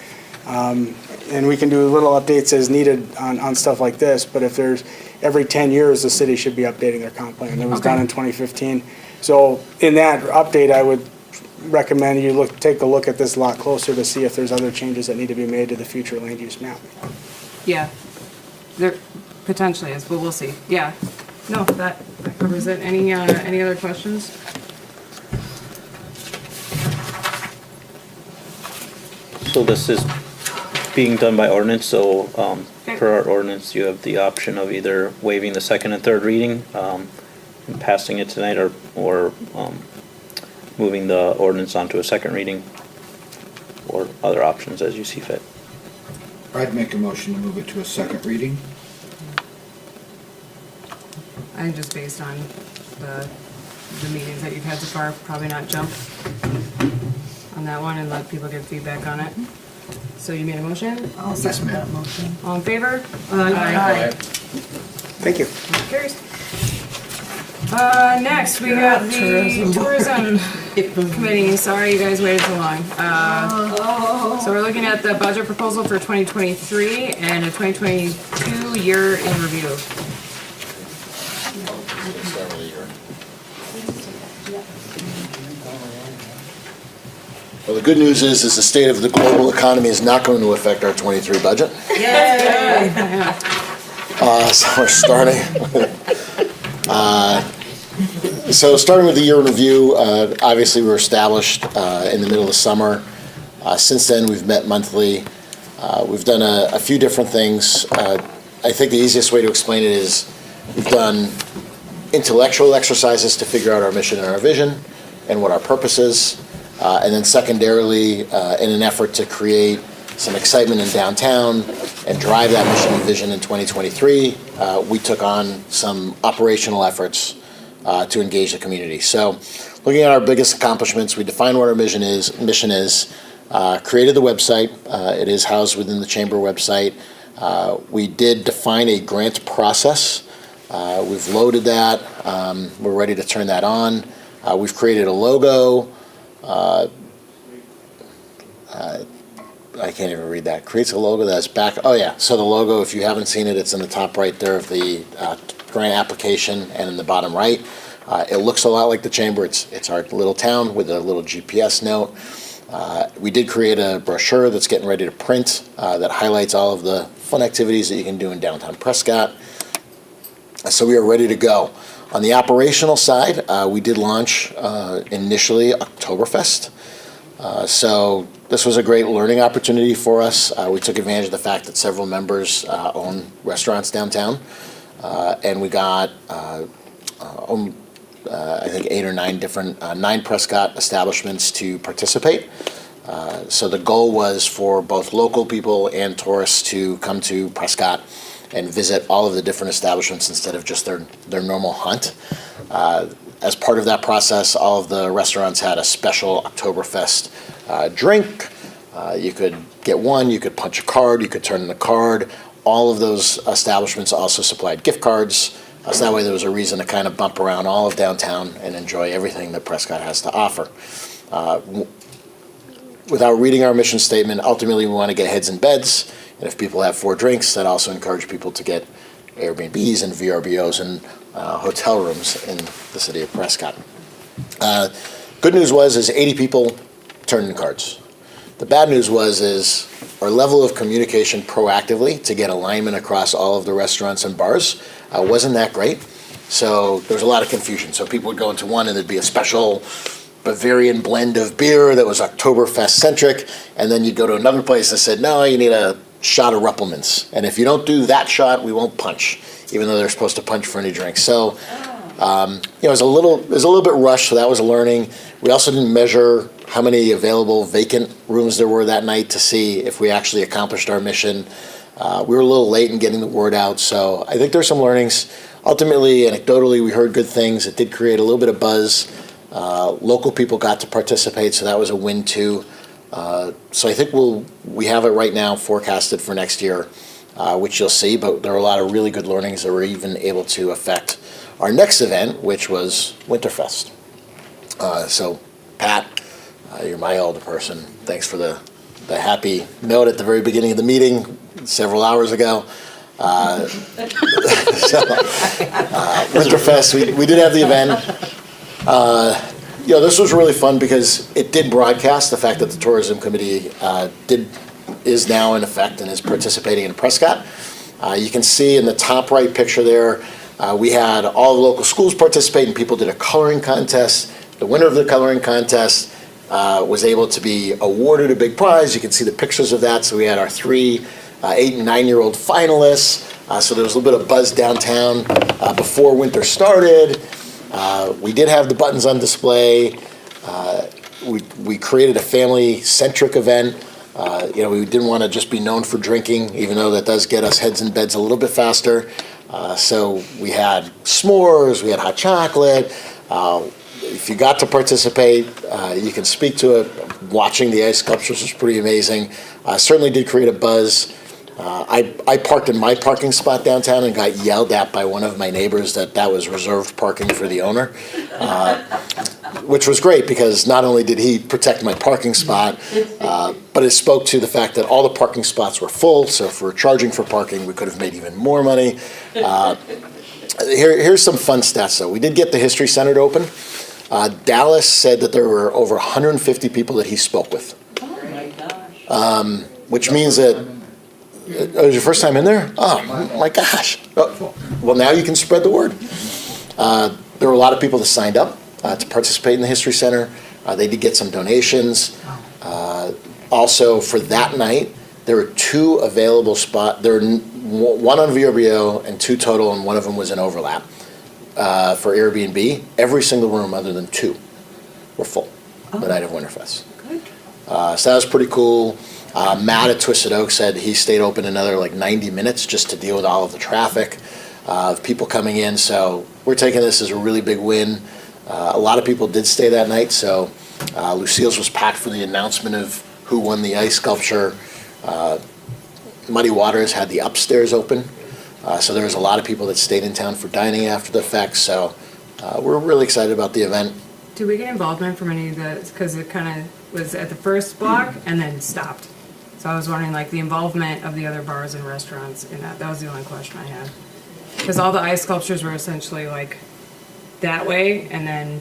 And we can do little updates as needed on stuff like this, but if there's every 10 years, the city should be updating their comp plan. It was done in 2015. So in that update, I would recommend you take a look at this a lot closer to see if there's other changes that need to be made to the future land use map. Yeah, there potentially is, but we'll see. Yeah, no, that covers it. Any other questions? So this is being done by ordinance, so per our ordinance, you have the option of either waiving the second and third reading, and passing it tonight, or moving the ordinance onto a second reading, or other options as you see fit. I'd make a motion to move it to a second reading. I think just based on the meetings that you've had so far, probably not jump on that one and let people give feedback on it. So you made a motion? I'll second that motion. All in favor? Aye. Thank you. Motion carries. Next, we have the tourism committee. Sorry you guys waited so long. So we're looking at the budget proposal for 2023 and a 2022 year in review. Well, the good news is the state of the global economy is not going to affect our '23 budget. Yeah. So we're starting. So starting with the year in review, obviously we were established in the middle of the summer. Since then, we've met monthly. We've done a few different things. I think the easiest way to explain it is we've done intellectual exercises to figure out our mission and our vision and what our purpose is. And then secondarily, in an effort to create some excitement in downtown and drive that mission and vision in 2023, we took on some operational efforts to engage the community. So looking at our biggest accomplishments, we defined what our mission is, created the website. It is housed within the Chamber website. We did define a grant process. We've loaded that. We're ready to turn that on. We've created a logo. I can't even read that. Creates a logo that's back. Oh yeah, so the logo, if you haven't seen it, it's in the top right there of the grant application and in the bottom right. It looks a lot like the Chamber. It's our little town with a little GPS note. We did create a brochure that's getting ready to print that highlights all of the fun activities that you can do in downtown Prescott. So we are ready to go. On the operational side, we did launch initially Oktoberfest. So this was a great learning opportunity for us. We took advantage of the fact that several members own restaurants downtown. And we got, I think 8 or 9 different, 9 Prescott establishments to participate. So the goal was for both local people and tourists to come to Prescott and visit all of the different establishments instead of just their normal hunt. As part of that process, all of the restaurants had a special Oktoberfest drink. You could get one, you could punch a card, you could turn in a card. All of those establishments also supplied gift cards. So that way there was a reason to kind of bump around all of downtown and enjoy everything that Prescott has to offer. Without reading our mission statement, ultimately we want to get heads in beds. And if people have 4 drinks, that also encourage people to get Airbnbs and VRBOs and hotel rooms in the city of Prescott. Good news is 80 people turned in cards. The bad news is our level of communication proactively to get alignment across all of the restaurants and bars wasn't that great. So there was a lot of confusion. So people would go into one and there'd be a special Bavarian blend of beer that was Oktoberfest centric, and then you'd go to another place that said, no, you need a shot of Ruppelmans, and if you don't do that shot, we won't punch, even though they're supposed to punch for any drink. So, it was a little bit rushed. So that was a learning. We also didn't measure how many available vacant rooms there were that night to see if we actually accomplished our mission. We were a little late in getting the word out, so I think there's some learnings. Ultimately, anecdotally, we heard good things. It did create a little bit of buzz. Local people got to participate, so that was a win too. So I think we have it right now forecasted for next year, which you'll see, but there are a lot of really good learnings that were even able to affect our next event, which was Winterfest. So Pat, you're my older person. Thanks for the happy note at the very beginning of the meeting several hours ago. Winterfest, we did have the event. This was really fun because it did broadcast the fact that the tourism committee is now in effect and is participating in Prescott. You can see in the top right picture there, we had all the local schools participate and people did a coloring contest. The winner of the coloring contest was able to be awarded a big prize. You can see the pictures of that. So we had our 3 8 and 9-year-old finalists. So there was a little bit of buzz downtown before winter started. We did have the buttons on display. We created a family-centric event. We didn't want to just be known for drinking, even though that does get us heads in beds a little bit faster. So we had s'mores, we had hot chocolate. If you got to participate, you can speak to it. Watching the ice sculptures was pretty amazing. Certainly did create a buzz. I parked in my parking spot downtown and got yelled at by one of my neighbors that was reserved parking for the owner, which was great because not only did he protect my parking spot, but it spoke to the fact that all the parking spots were full, so if we're charging for parking, we could have made even more money. Here's some fun stats, though. We did get the History Center to open. Dallas said that there were over 150 people that he spoke with. Oh my gosh. Which means that it was your first time in there? Oh my gosh. Oh, well, now you can spread the word. There were a lot of people that signed up to participate in the History Center. They did get some donations. Also, for that night, there were 2 available spots. There were one on VRBO and 2 total, and one of them was an overlap for Airbnb. Every single room other than 2 were full the night of Winterfest. So that was pretty cool. Matt at Twisted Oak said he stayed open another 90 minutes just to deal with all of the traffic of people coming in. So we're taking this as a really big win. A lot of people did stay that night. So Lucille's was packed for the announcement of who won the ice sculpture. Muddy Waters had the upstairs open. So there was a lot of people that stayed in town for dining after the fact. So we're really excited about the event. Do we get involvement from any of the, because it kind of was at the first block and then stopped. So I was wondering, the involvement of the other bars and restaurants in that. That was the only question I had. Because all the ice sculptures were essentially that way, and then.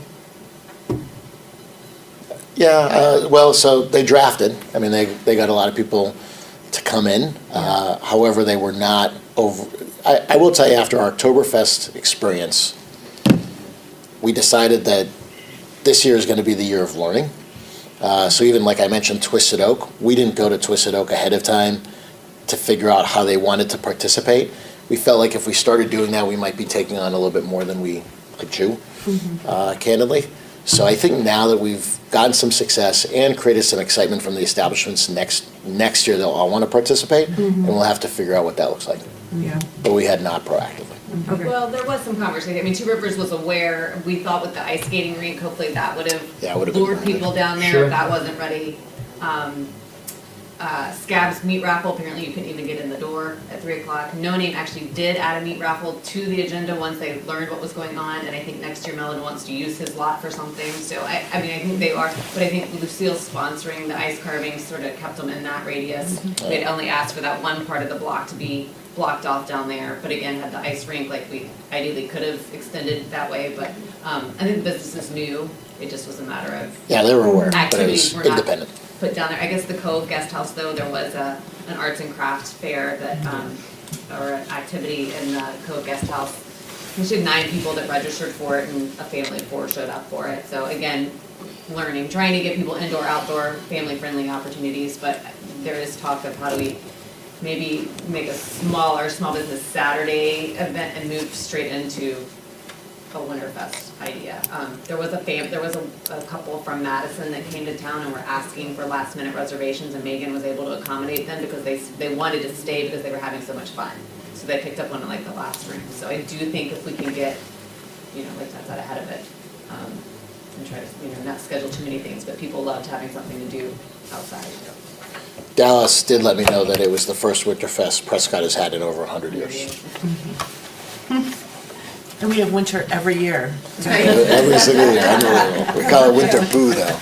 Yeah, well, so they drafted. I mean, they got a lot of people to come in. However, they were not over. I will tell you, after our Oktoberfest experience, we decided that this year is going to be the year of learning. So even like I mentioned, Twisted Oak, we didn't go to Twisted Oak ahead of time to figure out how they wanted to participate. We felt like if we started doing that, we might be taking on a little bit more than we could chew, candidly. So I think now that we've gotten some success and created some excitement from the establishments, next year they'll all want to participate, and we'll have to figure out what that looks like. Yeah. But we had not proactively. Okay. Well, there was some conversation. I mean, Two Rivers was aware. We thought with the ice skating rink, hopefully that would have lured people down there. Sure. If that wasn't ready. Scab's meat raffle, apparently you couldn't even get in the door at 3 o'clock. No Name actually did add a meat raffle to the agenda once they learned what was going on, and I think next year Mellon wants to use his lot for something. So I think they are, but I think Lucille's sponsoring the ice carving sort of kept them in that radius. They'd only asked for that one part of the block to be blocked off down there, but again, had the ice rink, we ideally could have extended that way, but I think the business is new. It just was a matter of Yeah, they were aware, but it activities was were not independent. put down there. I guess the Cove Guest House, though, there was an arts and crafts fair that, or an activity in the Cove Guest House. We had 9 people that registered for it, and a family of 4 showed up for it. So again, learning, trying to get people indoor, outdoor, family-friendly opportunities, but there is talk of how do we maybe make a smaller small business Saturday event and move straight into a Winterfest idea. There was a couple from Madison that came to town and were asking for last minute reservations, and Megan was able to accommodate them because they wanted to stay because they were having so much fun. So they picked up one of the last room. So I do think if we can get, that's out ahead of it, and try to, not schedule too many things, but people loved having something to do outside. Dallas did let me know that it was the first Winterfest Prescott has had in over 100 years. And we have winter every year. Every single year, unbelievable. We call it winter boo, though.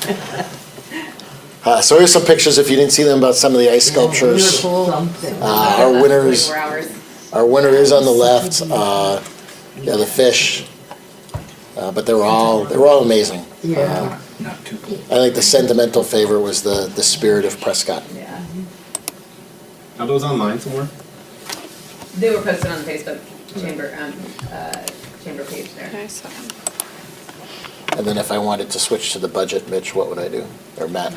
So here's some pictures, if you didn't see them, about some of the ice sculptures. Our winner is on the left. The fish. But they were all amazing. Yeah. Not too cool. I think the sentimental favorite was the spirit of Prescott. Yeah. Are those online somewhere? They were posted on the Facebook chamber page there. Nice. And then if I wanted to switch to the budget, Mitch, what would I do? Or Matt?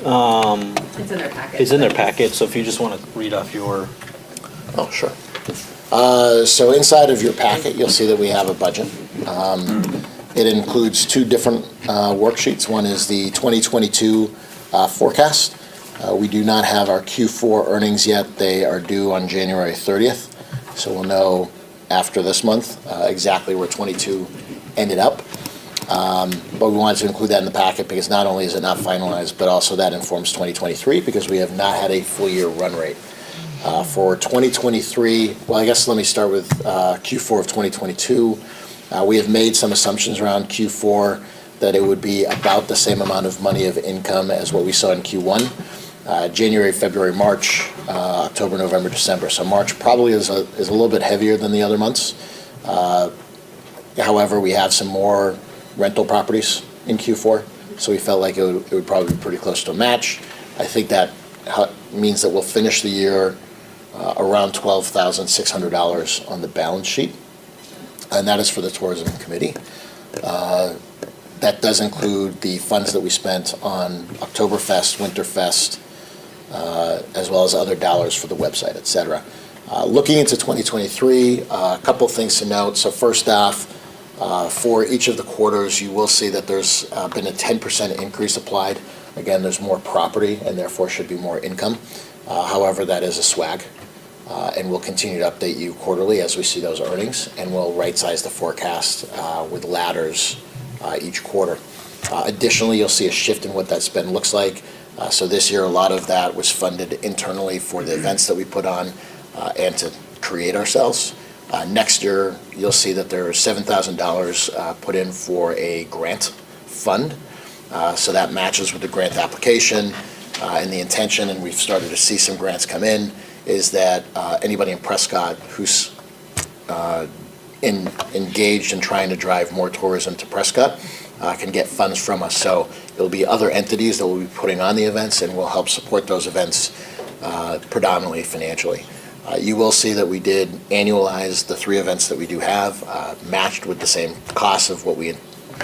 It's in their packet. It's in their packet, so if you just want to read off your, Oh, sure. So inside of your packet, you'll see that we have a budget. It includes two different worksheets. One is the 2022 forecast. We do not have our Q4 earnings yet. They are due on January 30th. So we'll know after this month exactly where 22 ended up. But we wanted to include that in the packet because not only is it not finalized, but also that informs 2023 because we have not had a full year run rate. For 2023, well, I guess let me start with Q4 of 2022. We have made some assumptions around Q4 that it would be about the same amount of money of income as what we saw in Q1. January, February, March, October, November, December. So March probably is a little bit heavier than the other months. However, we have some more rental properties in Q4, so we felt like it would probably be pretty close to a match. I think that means that we'll finish the year around $12,600 on the balance sheet, and that is for the tourism committee. That does include the funds that we spent on Oktoberfest, Winterfest, as well as other dollars for the website, et cetera. Looking into 2023, a couple things to note. So first off, for each of the quarters, you will see that there's been a 10% increase applied. Again, there's more property and therefore should be more income. However, that is a swag. And we'll continue to update you quarterly as we see those earnings, and we'll right-size the forecast with ladders each quarter. Additionally, you'll see a shift in what that spend looks like. So this year, a lot of that was funded internally for the events that we put on and to create ourselves. Next year, you'll see that there's $7,000 put in for a grant fund. So that matches with the grant application and the intention, and we've started to see some grants come in, is that anybody in Prescott who's engaged in trying to drive more tourism to Prescott can get funds from us. So it'll be other entities that will be putting on the events, and we'll help support those events predominantly financially. You will see that we did annualize the 3 events that we do have, matched with the same costs of what we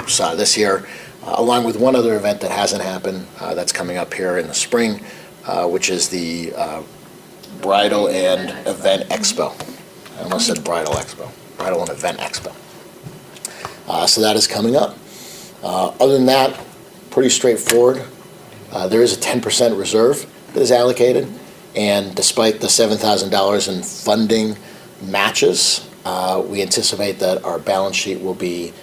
saw this year, along with one other event that hasn't happened that's coming up here in the spring, which is the Bridal and Event Expo. I almost said Bridal Expo. Bridal and Event Expo. So that is coming up. Other than that, pretty straightforward. There is a 10% reserve that is allocated, and despite the $7,000 in funding matches, we anticipate that our balance sheet will be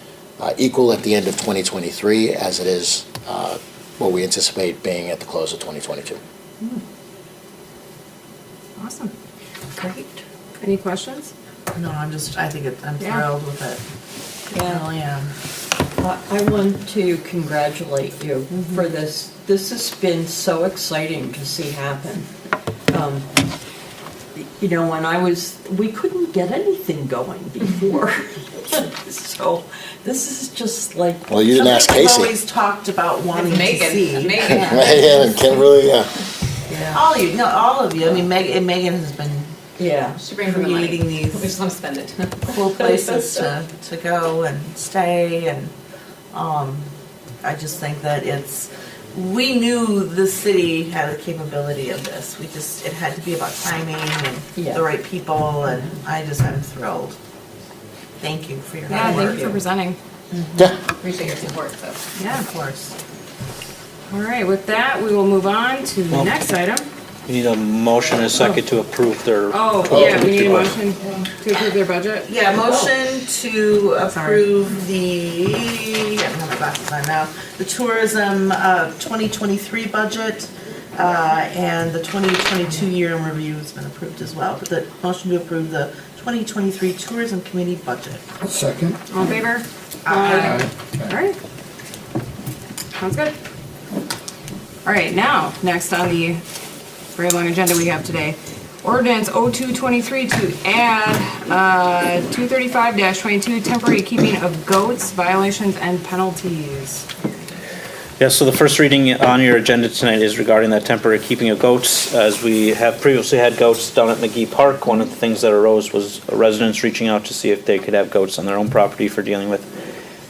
equal at the end of 2023 as it is what we anticipate being at the close of 2022. Awesome. Great. Any questions? No, I'm thrilled with it. Yeah. I really am. I want to congratulate you for this. This has been so exciting to see happen. You know, we couldn't get anything going before. So this is just like. Well, you didn't ask Something we've Casey. always talked about wanting to Megan. see. Megan. Yeah, and Kimberly, yeah. Yeah. All of you. I mean, Megan has been Yeah. Should bring from the money. creating We these just want to spend it. cool places to go and stay, and I just think that we knew the city had the capability of this. It had to be about timing and Yeah. the right people, and I'm thrilled. Thank you for your Yeah, hard work. thank you for presenting. Yeah. Appreciate your support, so. Yeah. Of course. All right, with that, we will move on to the Well- next item. we need a motion and a second to approve their. Oh, yeah, we need a motion to approve their budget. Yeah, motion to approve the, I don't have my glasses on now, the tourism 2023 budget, and the 2022 year in review has been approved as well. But the motion to approve the 2023 tourism committee budget. Second? All in favor? Aye. All right. Sounds good. All right, now, next on the very long agenda we have today. Ordinance 0223 to add 235-22 temporary keeping of goats, violations and penalties. Yeah, so the first reading on your agenda tonight is regarding that temporary keeping of goats. As we have previously had goats down at McGee Park, one of the things that arose was residents reaching out to see if they could have goats on their own property for dealing with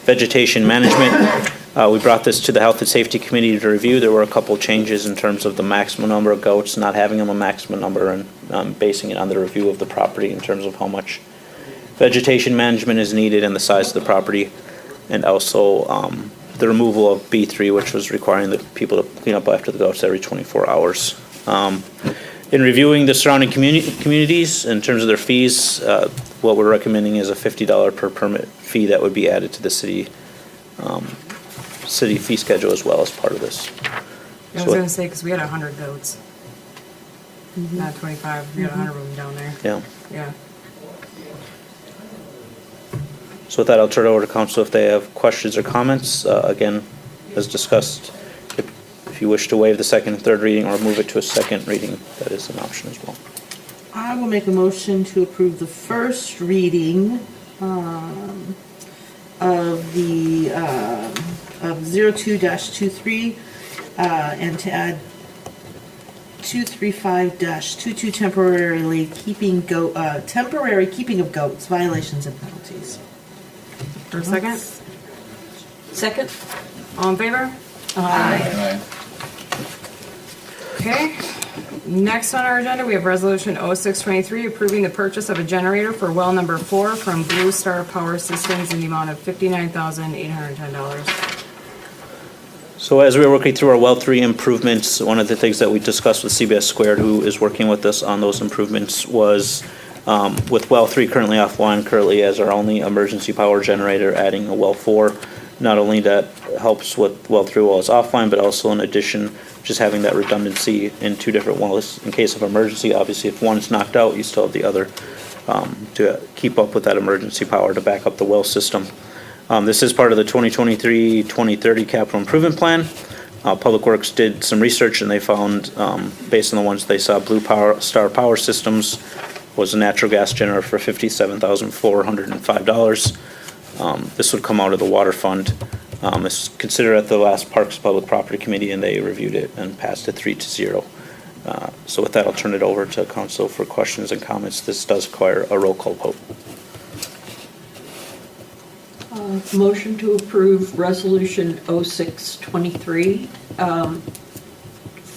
vegetation management. We brought this to the Health and Safety Committee to review. There were a couple changes in terms of the maximum number of goats, not having them a maximum number, and basing it on the review of the property in terms of how much vegetation management is needed and the size of the property, and also the removal of B3, which was requiring the people to clean up after the goats every 24 hours. In reviewing the surrounding communities, in terms of their fees, what we're recommending is a $50 per permit fee that would be added to the city fee schedule as well as part of this. I was gonna say, because we had 100 goats. Not 25, we had 100 of them down there. Yeah. Yeah. So with that, I'll turn it over to council if they have questions or comments. Again, as discussed, if you wish to waive the second and third reading or move it to a second reading, that is an option as well. I will make a motion to approve the first reading of the of 02-23 and to add 235-22 temporary keeping of goats, violations and penalties. For a second? Second? All in favor? Aye. Okay. Next on our agenda, we have Resolution 0623, approving the purchase of a generator for well number 4 from Blue Star Power Systems in the amount of $59,810. So as we were working through our well 3 improvements, one of the things that we discussed with CBS Squared, who is working with us on those improvements, was with well 3 currently offline, currently as our only emergency power generator, adding a well 4. Not only that helps with well 3 while it's offline, but also in addition, just having that redundancy in 2 different wells in case of emergency. Obviously, if one's knocked out, you still have the other to keep up with that emergency power to back up the well system. This is part of the 2023-2030 capital improvement plan. Public Works did some research and they found, based on the ones they saw, Blue Star Power Systems was a natural gas generator for $57,405. This would come out of the water fund. It's considered at the last Parks Public Property Committee and they reviewed it and passed it 3-0. So with that, I'll turn it over to council for questions and comments. This does require a roll call vote. Motion to approve Resolution 0623,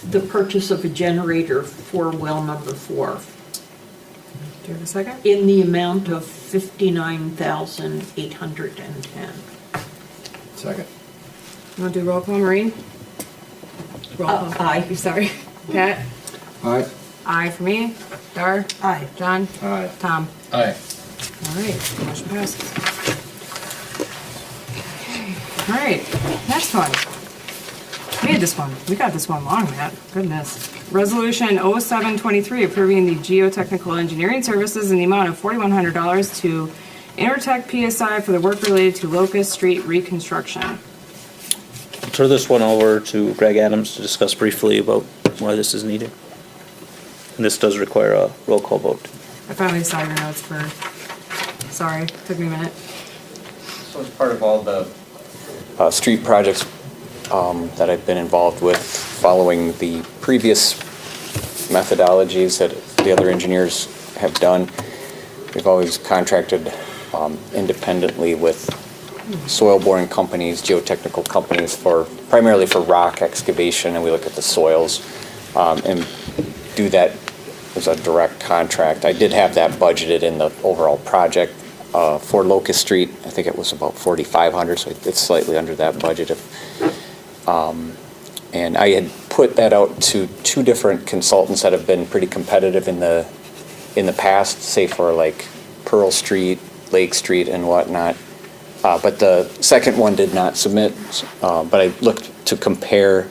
the purchase of a generator for well number 4. Do you have a second? In the amount of $59,810. Second. You want to do roll call, Maureen? Roll call. Aye. Sorry. Pat? Aye. Aye for me. Dar? Aye. John? Aye. Tom? Aye. All right, motion passes. All right, next one. We had this one. We got this one long, Matt. Goodness. Resolution 0723, approving the geotechnical engineering services in the amount of $4,100 to Intertech PSI for the work related to Locust Street reconstruction. I'll turn this one over to Greg Adams to discuss briefly about why this is needed. And this does require a roll call vote. I finally saw your notes for, sorry, took me a minute. So as part of all the street projects that I've been involved with, following the previous methodologies that the other engineers have done, we've always contracted independently with soil boring companies, geotechnical companies, primarily for rock excavation, and we look at the soils and do that as a direct contract. I did have that budgeted in the overall project. For Locust Street, I think it was about $4,500, so it's slightly under that budget. And I had put that out to 2 different consultants that have been pretty competitive in the past, say for like Pearl Street, Lake Street, and whatnot. But the second one did not submit. But I looked to compare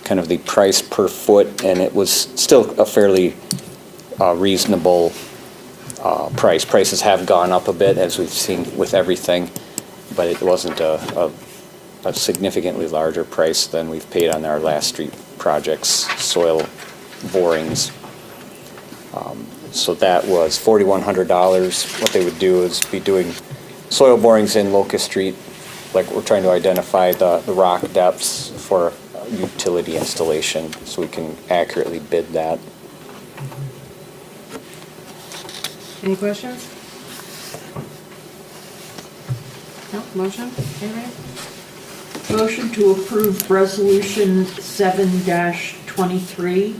kind of the price per foot, and it was still a fairly reasonable price. Prices have gone up a bit, as we've seen with everything, but it wasn't a significantly larger price than we've paid on our last street projects, soil borings. So that was $4,100. What they would do is be doing soil borings in Locust Street, like we're trying to identify the rock depths for utility installation, so we can accurately bid that. Any questions? No, motion, anybody? Motion to approve Resolution 7-23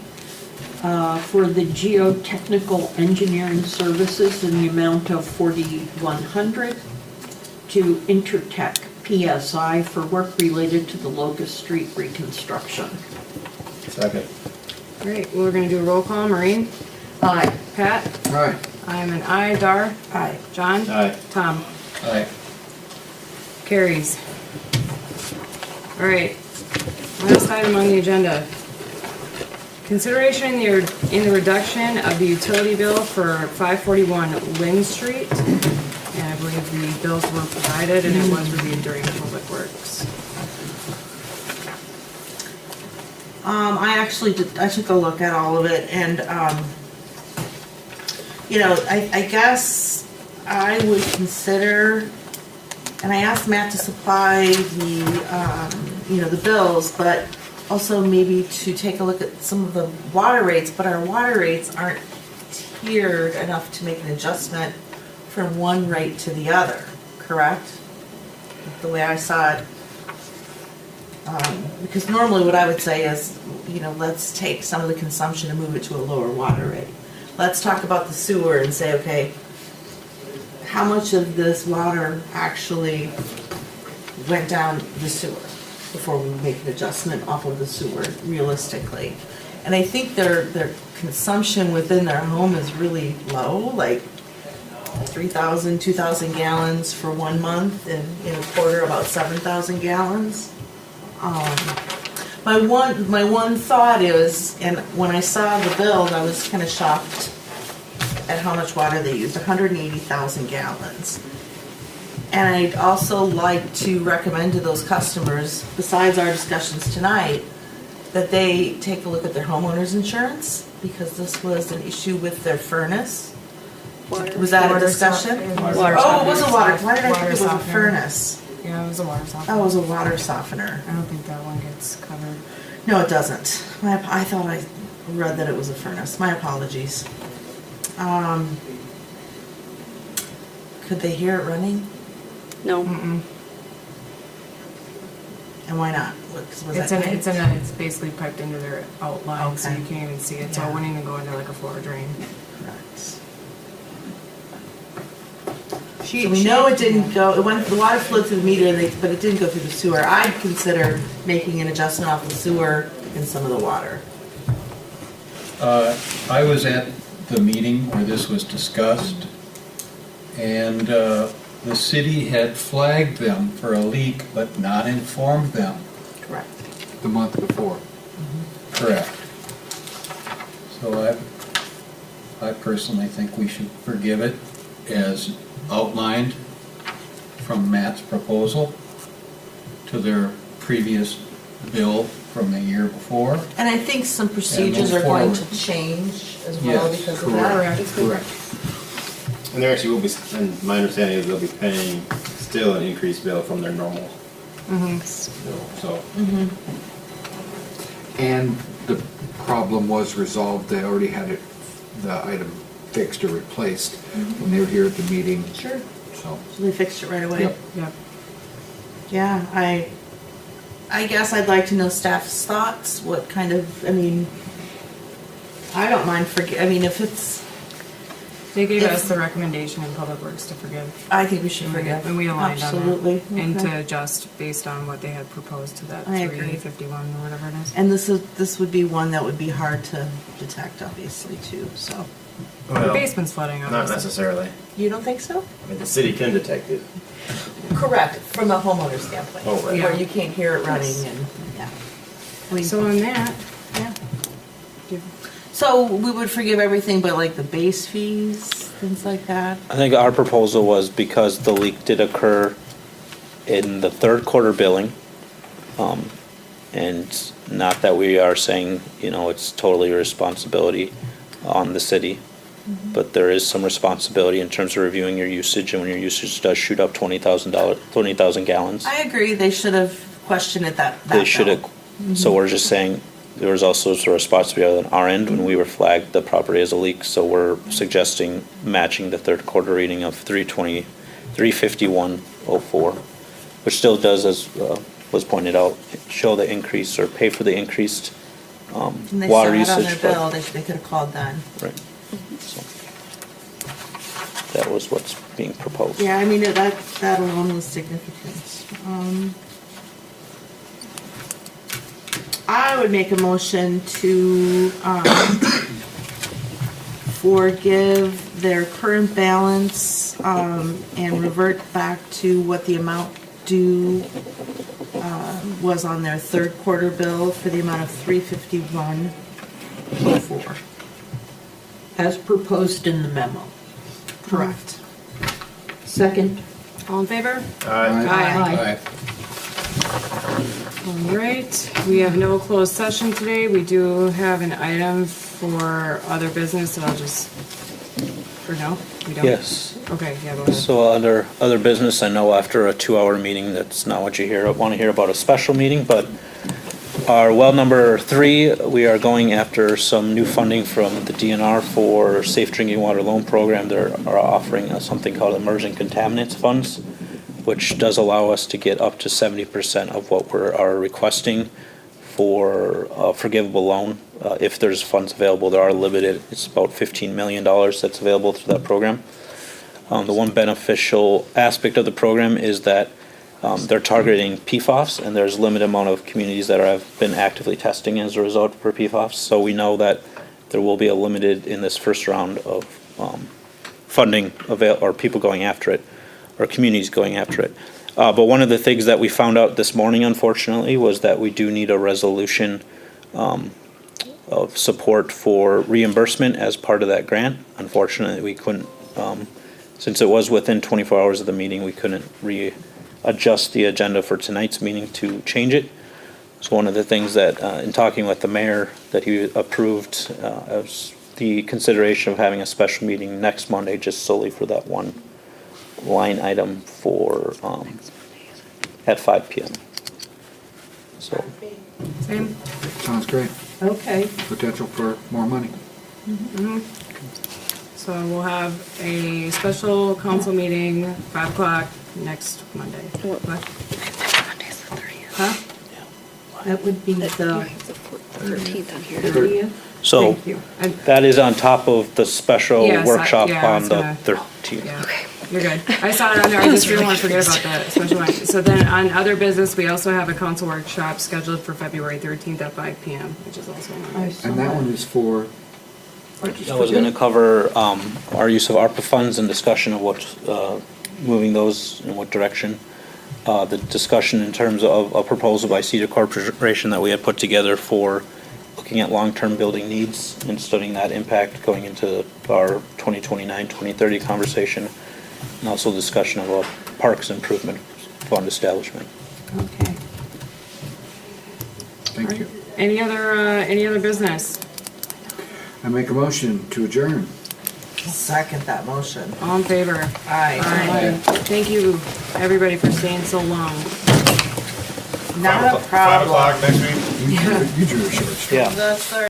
for the geotechnical engineering services in the amount of $4,100 to Intertech PSI for work related to the Locust Street reconstruction. Second. Great, well, we're gonna do a roll call. Maureen? Aye. Pat? Aye. I'm an aye. Dar? Aye. John? Aye. Tom? Aye. Carries. All right, last item on the agenda. Consideration in the reduction of the utility bill for 541 Lynn Street. And I believe the bills were provided and it was reviewed during Public Works. I took a look at all of it and, I guess I would consider, and I asked Matt to supply the bills, but also maybe to take a look at some of the water rates, but our water rates aren't tiered enough to make an adjustment from one rate to the other, correct? The way I saw it. Because normally what I would say is, let's take some of the consumption and move it to a lower water rate. Let's talk about the sewer and say, okay, how much of this water actually went down the sewer before we make an adjustment off of the sewer realistically. And I think their consumption within their home is really low, like 3,000, 2,000 gallons for 1 month, and in a quarter about 7,000 gallons. My one thought is, and when I saw the bill, I was kind of shocked at how much water they used, 180,000 gallons. And I'd also like to recommend to those customers, besides our discussions tonight, that they take a look at their homeowner's insurance, because this was an issue with their furnace. Was that a discussion? It Oh, was it was a water, why did I think Water it was a softener. furnace? Yeah, it was a water softener. Oh, it was a water softener. I don't think that one gets covered. No, it doesn't. I thought I read that it was a furnace. My apologies. Could they hear it running? No. Mm-mm. And why not? Was that It's basically piped into their outline, so Okay. you can't even see it, so Yeah. it wouldn't even go into like a floor drain. Correct. So we know it didn't go, the water flowed through the meter, but it didn't go through the sewer. I'd consider making an adjustment off the sewer and some of the water. I was at the meeting where this was discussed, and the city had flagged them for a leak but not informed them. Correct. The month before. Correct. So I personally think we should forgive it as outlined from Matt's proposal to their previous bill from the year before. And I think some procedures are going to change as well Yes, because of that. Correct. And there actually will be, and my understanding is they'll be paying still an increased bill from their normal bill, so. And the problem was resolved, they already had the item fixed or replaced when they were here at the meeting, Sure. so. So they fixed it right away. Yep. Yep. Yeah, I guess I'd like to know staff's thoughts, what kind of, I don't mind if it's, They gave If- us the recommendation in Public Works to forgive. I think we should forgive. And we aligned on that. Absolutely. And Okay. to adjust based on what they had proposed to that I agree. 351 or whatever it is. And this would be one that would be hard to detect, obviously, too, so. The basement's flooding, Not obviously. necessarily. You don't think so? I mean, the city can detect it. Correct, from a homeowner standpoint. Oh, right. Where Yeah. you can't hear it running and, yeah. So on that, Yeah. So we would forgive everything but like the base fees, things like that? I think our proposal was because the leak did occur in the third quarter billing, and not that we are saying, it's totally a responsibility on the city, but there is some responsibility in terms of reviewing your usage, and when your usage does shoot up 20,000 gallons, I agree, they should have questioned it that they should have. So we're just saying, there was also a responsibility on our end when we were flagged the property as a leak, so we're suggesting matching the third quarter reading of 351.04, which still does, as was pointed out, show the increase or pay for the increased And they water saw it usage. on their but- bill, they could have called then. Right. So, that was what's being proposed. Yeah, I mean, that alone was significant. I would make a motion to, forgive their current balance, and revert back to what the amount due, was on their third quarter bill for the amount of $351.04. As proposed in the memo. Correct. Second. All in favor? Aye. All right, we have no closed session today. We do have an item for other business that I'll just, or no? We don't? Yes. Okay, yeah, go ahead. So under other business, I know after a 2-hour meeting, that's not what you want to hear about a special meeting, but our well number 3, we are going after some new funding from the DNR for Safe Drinking Water Loan Program. They are offering us something called Emerging Contaminants Funds, which does allow us to get up to 70% of what we are requesting for a forgivable loan. If there's funds available, there are limited. It's about $15 million that's available through that program. The one beneficial aspect of the program is that they're targeting PFAS, and there's a limited amount of communities that have been actively testing as a result for PFAS. So we know that there will be a limited in this first round of funding or people going after it, or communities going after it. But one of the things that we found out this morning, unfortunately, was that we do need a resolution of support for reimbursement as part of that grant. Unfortunately, we couldn't, since it was within 24 hours of the meeting, we couldn't readjust the agenda for tonight's meeting to change it. So one of the things that, in talking with the mayor, that he approved as the consideration of having a special meeting next Monday, just solely for that one line item for, at 5 p.m. So, Same? Sounds great. Okay. Potential for more money. So we'll have a special council meeting, 5 o'clock next Monday. What? Monday's the 30th. Huh? That would be the 13th on here. 30th. so Thank you. And- that is on top of the special Yes, workshop yeah, I on was the gonna- 13th. Yeah, you're good. I saw it on there, I just didn't want to forget about that special one. So then on other business, we also have a council workshop scheduled for February 13th at 5 p.m., which is also on. I saw And that one is for, I just That was going to forget. cover our use of ARPA funds and discussion of what, moving those in what direction. The discussion in terms of a proposal by Cedar Corporation that we had put together for looking at long-term building needs and studying that impact going into our 2029, 2030 conversation. And also discussion of a parks improvement fund establishment. Okay. Thank you. Any other business? I make a motion to adjourn. Second that motion. All in favor? Aye. Aye. Thank you, everybody, for staying so long. Not a problem. next week. You drew a short straw. Yeah. The third.